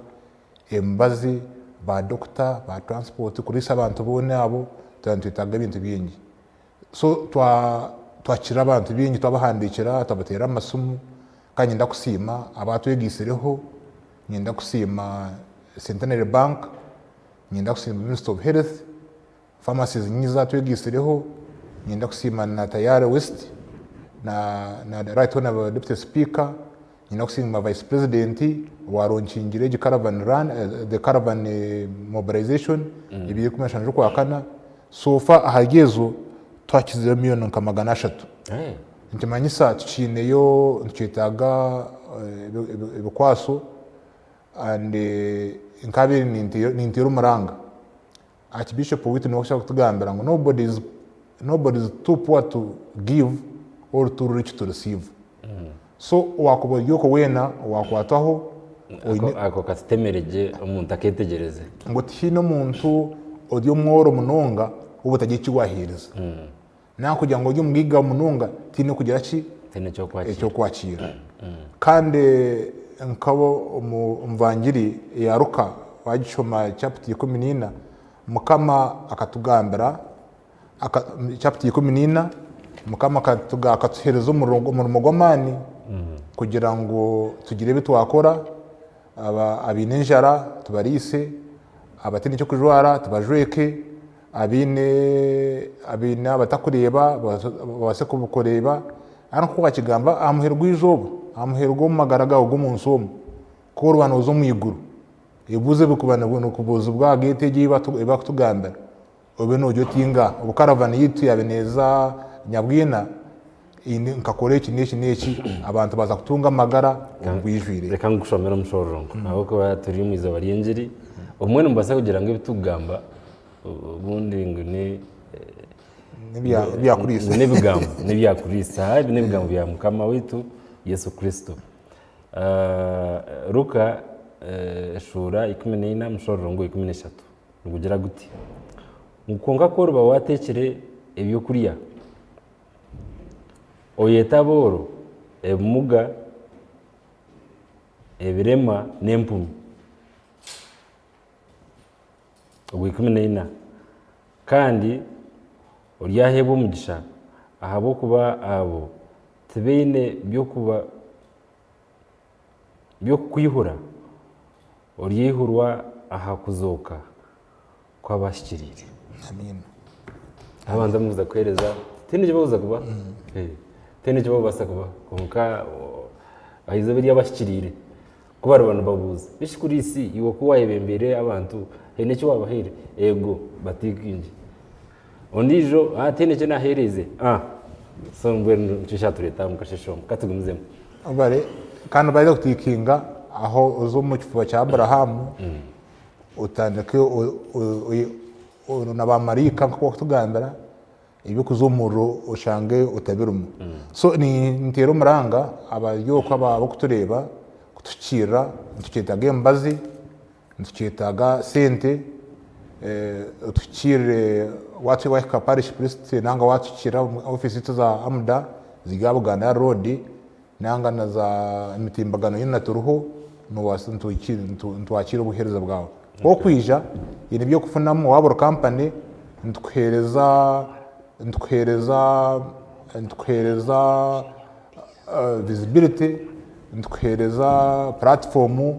embazi ba doctor ba transport kurisa abantu bone abo twitaga ibintu byingi so twakira abantu bingi twabahandikira tabatera amasumu kandi ndakusima abatwegisireho nyenda kusima Centenary Bank nyenda kusima Ministry of Health pharmacies nyiza twegisireho nyenda kusima na Tayari West na right honorable deputy speaker nyenda kusima vice president wa Ronchingire caravan run the caravan mobilization ibiye kumashanje kwa kana sofa ahagezo twakize miliyoni nka 300 ntimanyisa tucineyo ncitaga ibikwaso and inkabiri nintiro muranga Archbishop Whitney wakisha kutugambira ngo nobody is too poor to give or too rich to receive so wakubo yoko wena wakwataho ako katemereje umuntu aketegereze ngo tino muntu odyo mworo munonga ubutagiye kigwahiriza na kugira ngo ujye mwiga mununga tino kugira ki tene cyo kwakira kandi nkabo umvangiri ya Ruka wagishoma chapter 14 mukama akatugambira chapter 14 mukama akatuhereza umurimo gw'amani kugira ngo tugire bitwakora abinenjara tubarise abatini cyo kujwara tubajweke abine abatakureba base kubukoreba ariko kwakigamba amuherwa ijobo amuherwa magaraga ugumunsi omwe ko rubano zo mwiguru ibuze bikubana bwo kubuza bwa gete giba kutugambira obe no jyo tinga ubukaravani yitu yabeneza nyabwina ine nkakore iki n'iki abantu baza kutunga magara ubwijwire reka ngushomera mushororo aho ko turi mu izo bariyengeri umwe numbasa kugira ngo ibitugamba ubundi ngo ni n'ibyakurisa n'ibyakurisa n'ibigambo bya mukama witu Yesu Kristo Ruka shura 14 mushororo ngo 13 ngugira guti mukonga ko ruba watekere ibyo kuriya oyetaboro emuga ebirema n'empumi ubwo 14 kandi uryahebo umugisha ahabo kuba abo tebene byo kwihura uryihurwa aha kuzoka kwabashikirire amen abanza muza kwereza tene babuza kuba tene babasa kuba konka ahize biri abashikirire kuba abantu babuza bishikuri isi iwo kuwa yebembere abantu hene cyo wabahere ego batikinje ondijo atene cyo nahereze so ngwe nchisha tureta mukashesho katugumuzemo bare kandi baje kutikinga aho uzo mu kifuba cya Aburahamu utandike n'abamarika nko kutugambira ibyo kuzumuru ushange utabirumu so ni ntero muranga abayoko abo kutureba kutukira tukitaga embazi tukitaga sente tukire watu wa parish priest nanga watukira office za Amda zigabugana road nanga na za imitimbagano yina turuho no ntwakira ubuhereza bwawe wo kwija yine byo kufunamo wabura company ntwereza visibility ntwereza platform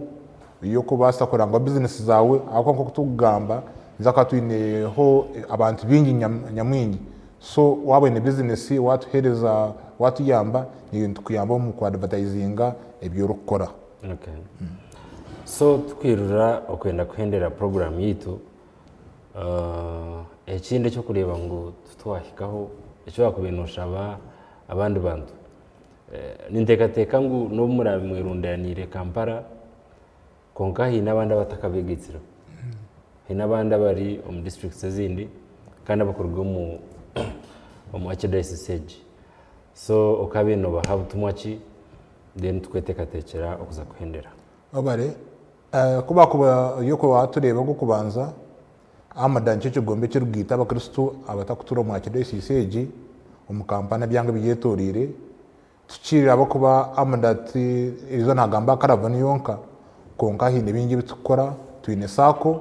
yo kubasa kurangwa business zawe ako nko kutugamba zakatwineho abantu bingi nyamwingi so wabone business watuhereza watuyamba ni tukuyamba mu kwa advertisinga ebyo rukora. Okay. So twirura okwenda kuhendera program yitu ekinde cyo kureba ngo tutwahikaho icyo bakubinosha abandi bantu nintekateka ngo no muramwirundanire Kampala konka hina abandi batakabigitsiro hina abandi bari mu districts zindi kandi abakorwa mu archdiocese so okabino bahabu tumwachi then twetekatekera okuza kuhendera obare kuba yoko watureba go kubanza amadanche cy'igombe cy'urugita abakristo abatakuturo mu archdiocese umukampana byanga biyetorire tukirira abo kuba amadati izo ntagamba karavani yonka konka hine bingi bitukora twine sako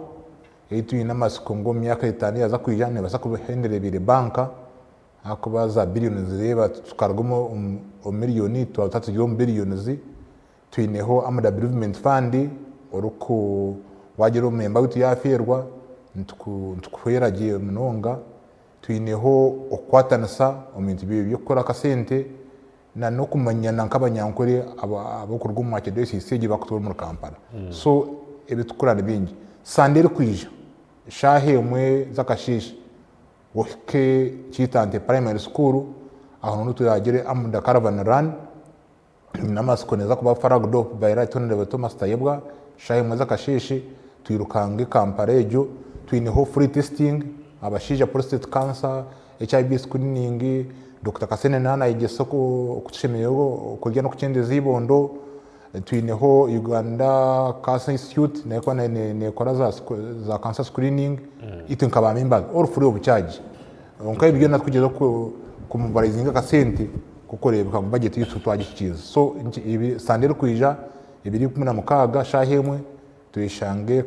twine amasiko ngo myaka 5 yaza kwijana basa kuhendere bire banka akuba za billions zireba tukargumo miliyoni 3 billions twineho amada development fund oruko wagero memba witu yafirwa ntukweragiye munonga twineho okwatanisa omintu byo gukora kasente na no kumanyana nk'abanyankore abo kurwa mu archdiocese bakutura mu Kampala so ebitukurana bingi sandere kwija shahe umwe zakashishi woke chitante primary school aho no tuyagire amda caravan run namaskone kuba faragdo bayira tonere bato mastayebwa shahe umwe zakashishi tuyirukange Kampala ejo twineho free testing abashija prostate cancer HIV screening Dr. Kasene nana igeso kutushemeyo kurya no kucendeza ibondo twineho Uganda Cancer Institute nekora za cancer screening itinkaba member all free of charge onka ibyo natwigeza ku mobilizinga kasente kukorebwa mu budget yitu twagikiza so ibi sandere kwija ibiri 16 shahemwe tuyishange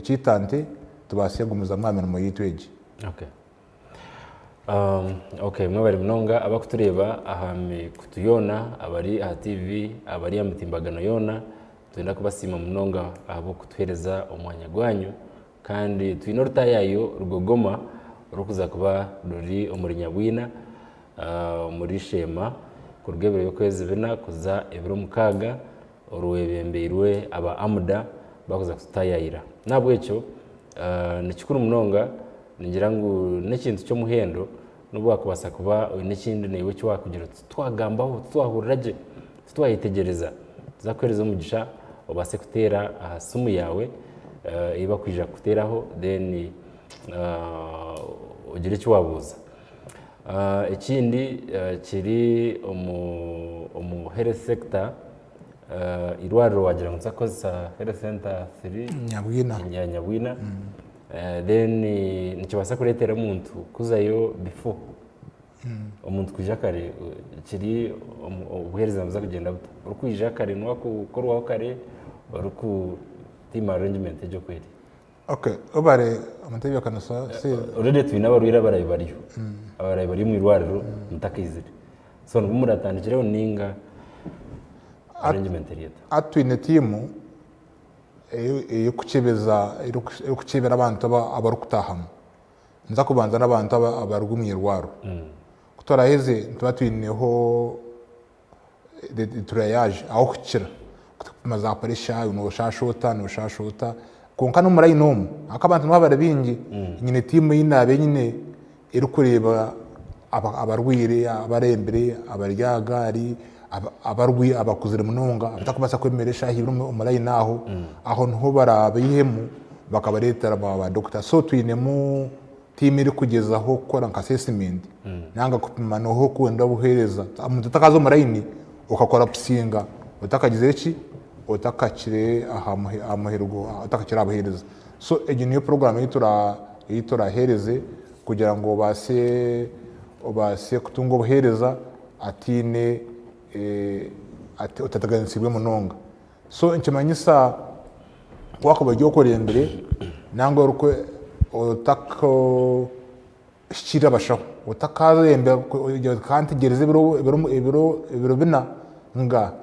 kitante tubasiye gumuza mwameno mu yitweje. Okay. Okay, mwabari mnonga abakutureba ahame kutuyona abari aha TV abari amutimbagano yona twenda kubasima mnonga abo kutuhereza omwanya gwanyu kandi twinorta yayo rugogoma rukuza kuba ruri omurinyabwina muri shema kurgebere yo kwezi bena kuza ebiro mukaga oruwebembeirwe aba Amda bakuza kutayayira nabwo ecyo nikikuru mnonga ningira ngo nekintu cyo muhendo nubu akubasa kuba n'ikindi niwe cyo wakugira twagambaho twahuriraje twayitegereza zakwereza umugisha obase kutera ahasumu yawe iba kwija kuteraho then ugire cyo wabuza ikindi kiri omu health sector irwaro wagira ngo nsakoza health center 3 Nyabwina then nikibasa kuretera umuntu kuzayo before umuntu kujakare kiri ubuhereza mza kugenda buta urukwijakare no kukorwaho kare uruku team arrangement ejo kweri. Okay, obare amatebya kanasa se already twinabarwira barayibariyo abarayibari mu irwariro mutakizire so ngumuratandikiraho ninga arrangement yeta atwine timu iyo kucebera abantu abarukutahamo nza kubanza n'abantu abarugumyirwaro kutoraheze tuba twineho triage aho kukira maza parisha unoshashota konka no murayi nomu akabantu n'abara bingi nyine timu y'inabe nyine iri kureba abarwire abarembere abaryagari abarwi abakuzire munonga abatakubasa kwemeresha hibiro umulayi naho aho nho barabihemu bakabaretera ba doctor so twinemu team iri kugezaho gukora nka assessment nanga kupima noho kwenda buhereza umuntu utakaza umulayi ukakora pusinga utakagize iki utakakire amuherugo utakakira abahereza so iyi niyo program yitura hereze kugira ngo base kutunga ubuhereza atine utataganisibwe munonga so nkimanyisa wakubajyo korembere nango ruko utako shikira bashaho utakazembe kandi gereze ibiro bina nga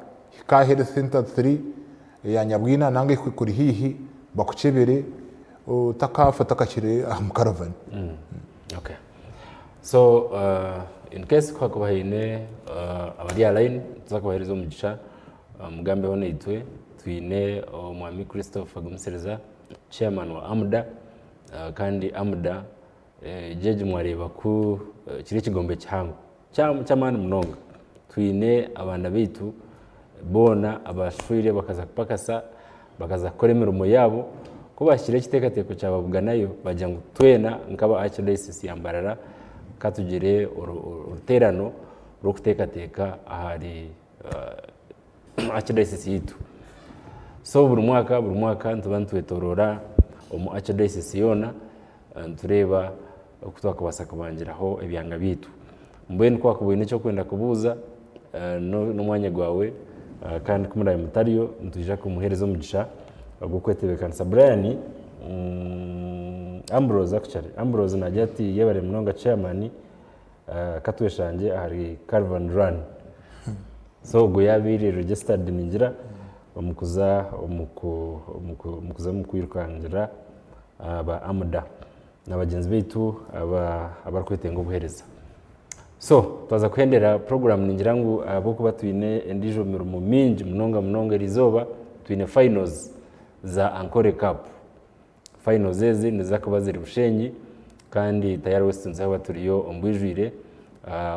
ka health center 3 ya Nyabwina nange kuri hihi bakucebere utakafata kakire mu caravan. Okay, so in case kwa kubahine abari line tuzakubahereza umugisha mugambe wone itwe twine umwami Christopher Gumusereza chairman wa AMDA kandi AMDA jeje mwareba ku kiri kigombe cyangu cyamana munonga twine abana bitu bona abashwire bakaza kupakasa bakaza koremera mu yabo ko bashyire kitekateko cyabavuga nayo bajya ngo twena nkaba Archdiocese ya Mbarara katugire uruterano ro kutekateka ahari Archdiocese yitu so buri mwaka ntubantu wetorora mu Archdiocese yona tureba kutwakabasa kubangiraho ebyanga bitu mbene kwa kubone cyo kwenda kubuza no mwanya gwawe kandi kumuraye mutariyo ntujja kumuhereza umugisha gukwetebekana Brian Ambrose actually Ambrose najati yebare munonga chairman katweshanje ahari Caravan Run so go yabiri registered ningira umukuza mukwirukangira aba AMDA n'abagenzi bitu abarkwetenga ubuhereza so twaza kuhendera program ningira ngo abo kuba twine endijo mirumo mingi munonga rizoba twine finals za Ankole Cup finals zezi nizakuba ziri Bushenyi kandi tayari Western zaba turiyo ombwijwire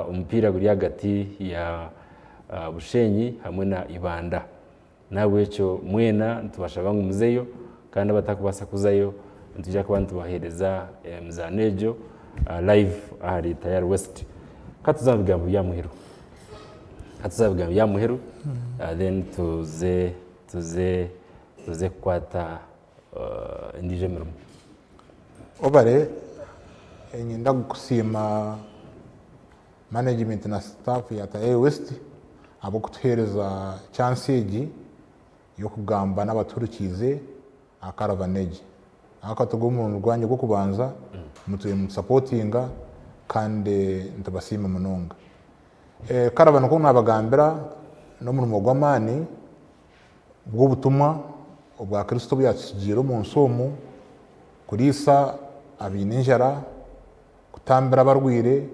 umupira guri hagati ya Bushenyi hamwe na Ibanda nawe cyo mwena ntubasha muzeyo kandi batakubasa kuzayo ntujya kuba ntubahereza mzanejo live ahari tayari West katuzabigambo ya muheru then tuze kwata ndije mirumo obare nyinda gusima management na staff ya tayari West abo kutuhereza chance yo kugamba n'abaturukize akaravanege akatugumu mu Rwanda rwo kubanza mutuye mu supportinga kandi ntabasima munonga karavana ko nabagambira no mu mugwamani bwo butumwa obwa Kristo byakigiro mu nsomo kurisa abinenjara kutambira barwire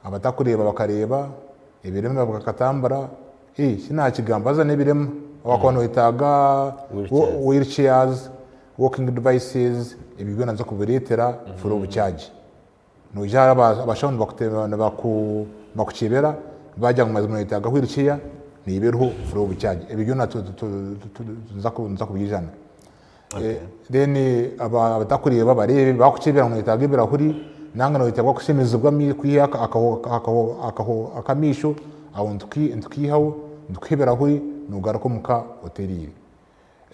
abatakureba bakareba ibiremwa bakatambara sinakigambaza n'ibiremwa wakono itaga wheelchairs walking devices ibigona nzo kubiretera for ubucyaji no jara abashonda bakutebana bakucibera bajya mu mazimo itaga wheelchair ni ibiruho for ubucyaji ibigona nza kubijana then abatakureba barebe bakucibera mu itaga ibirahuri nanga no itaga kushimizwa mi kwiyaka akamisho aho ntukihawo ndukibirahuri nugaruko muka hotelire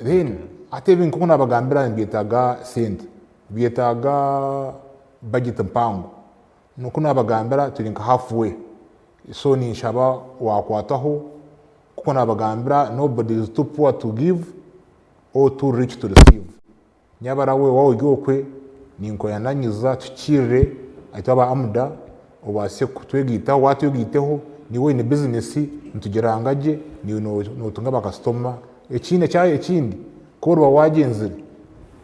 then atebe nko nabagambira mbitaga sente bitaga budget mpango nuko nabagambira turi nka halfway so ni shaba wakwataho kuko nabagambira nobody is too poor to give or too rich to receive nyabara we wawo gyokwe ninko yananyiza tukire ataba AMDA obase kutwegita watwegiteho niwe ni business ntugerangaje ni no tunga bakastoma ekindi korwa wagenzire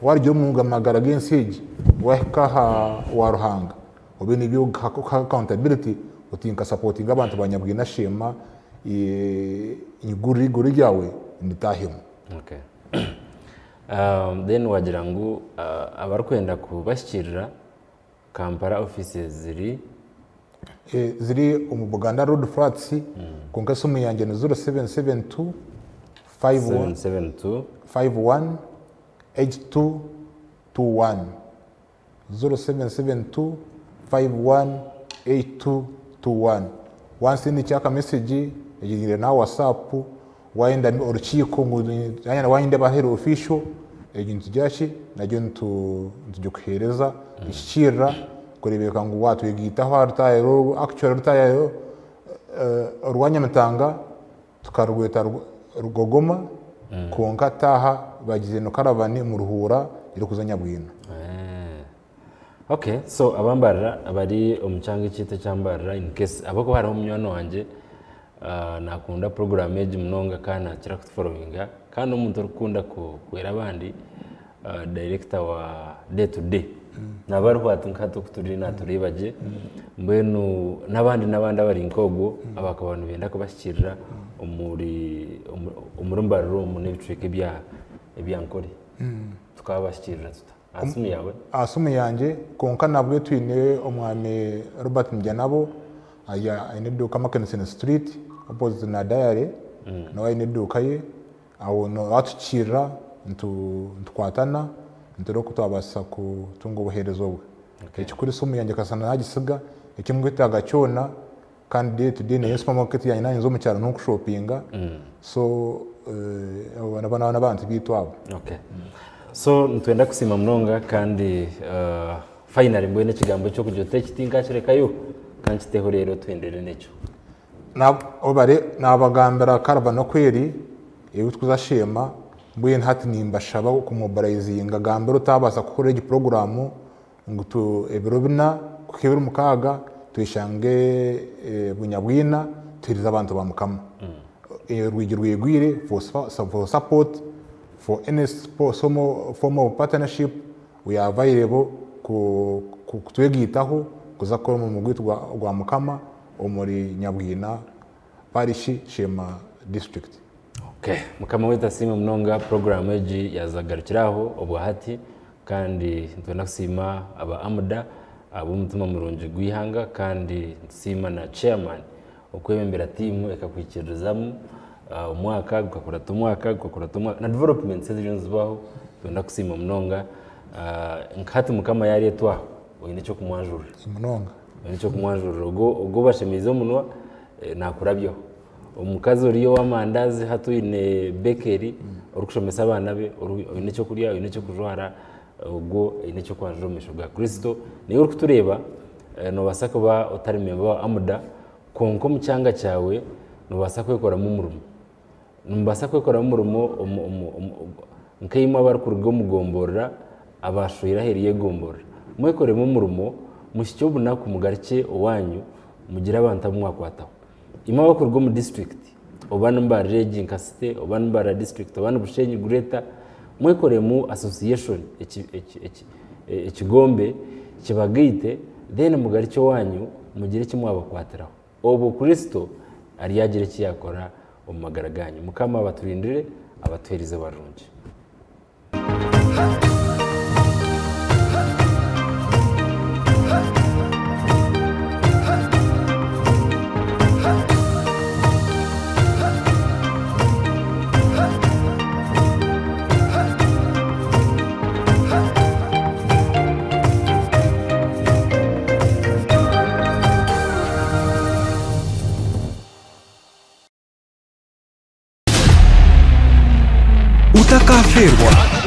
waryo munga magara gensege wakaha waruhanga obeni byo accountability utinka supporting abantu banyabwina shema iguri yawe nditahimo. Okay. Then wagira ngo abarkwenda kubashyirira Kampala offices ziri ziri mu Buganda Road Flats konka sumu yanjye ni 0772 51 772 51 8221 0772 51 8221 once ni cyaka message yigire na WhatsApp waenda urukiko nganya waenda bahero official egintu gyashi najyo ntujukuhereza ishira kurebeka ngo watu yigitaho artayo actual artayo urwanya mutanga tukarweta rugogoma konka taha bagize no karavani mu ruhura iri kuzanya bwino. Okay, so abambarira abari omucanga cyita cyambarira in case abako haraho umnyano wanje nakunda program yeje munonga kana kira kufollowinga kandi umuntu rukunda kwera abandi director wa day to day nabari kwatu nkato kuturi naturibaje mbenu nabandi abari inkogo abakabantu benda kubashyirira umurumbariro mu n'ibicike ebyankori tukabashyirira tuta asumi yawe asumi yanje konka nabwe twine omwami Robert Mjanabo aya ineduka Mackenzie Street opposite na diary no ineduka ye aho no atuchira ntukwatana ntero kutwabasa kutunga ubuherezo bwe ekikuri sumu yanje kasana nagisiga ekimwitaga cyona kandi day to day ne supermarket yanjye nanjye zo mu cyaro no kushopinga so abana n'abantu bitwabo. Okay, so ntwenda kusima mnonga kandi finally mbone kigambo cyo kujyote kitinga kirekayo kandi kiteho rero twendere necyo obare nabagambira karaba no kweri ewe twuzashema mbuye ntati nimbashaba kumobarayizinga gambero utabasa gukora iki program ngo tu ebirobina kukebera mukaga tuyishange bunyabwina turiza abantu bamukama rwigirwigwire for support for any form of partnership we are available kutwegitaho kuzakora mu mugwitu gwa mukama omuri Nyabwina parish Shema district. Okay, mukama wita sima mnonga program eji yazagarukiraho obwahati kandi ntwenda kusima aba amuda abo mutuma murunji gwihanga kandi nsima na chairman okwemembera timu ekakwikirizamo umwaka gukora na development sessions baho twenda kusima mnonga nkati mukama yari etwa oyine cyo kumwanjura mnonga nicyo kumwanjura ubwo bashemizo munwa nakurabyo umukazi uriyo w'amandazi hatuine bakery urukushomesa abana be nicyo kuriya nicyo kujwara ubwo nicyo kwanjura misho bwa Kristo niyo uri kutureba no basaka ba utari memba amuda konko mu cyanga cyawe no basaka kwekora mu murumo numbasa kwekora mu murumo nkayima bari kurugo mugomborera abashuira heriye gombora mwekore mu murumo musicyobu naku mugarike owanyu mugira abantu mwakwataho ima bakurwa mu district obana mba regi nkasite obana mba district obana bushenyi gureta mwekore mu association ekigombe kibagite then mugarike wanyu mugire kimwabakwatiraho obo Kristo ari yagire kiyakora omumagaraganyu mukama baturindire abatwerize barunje. Utakaferwa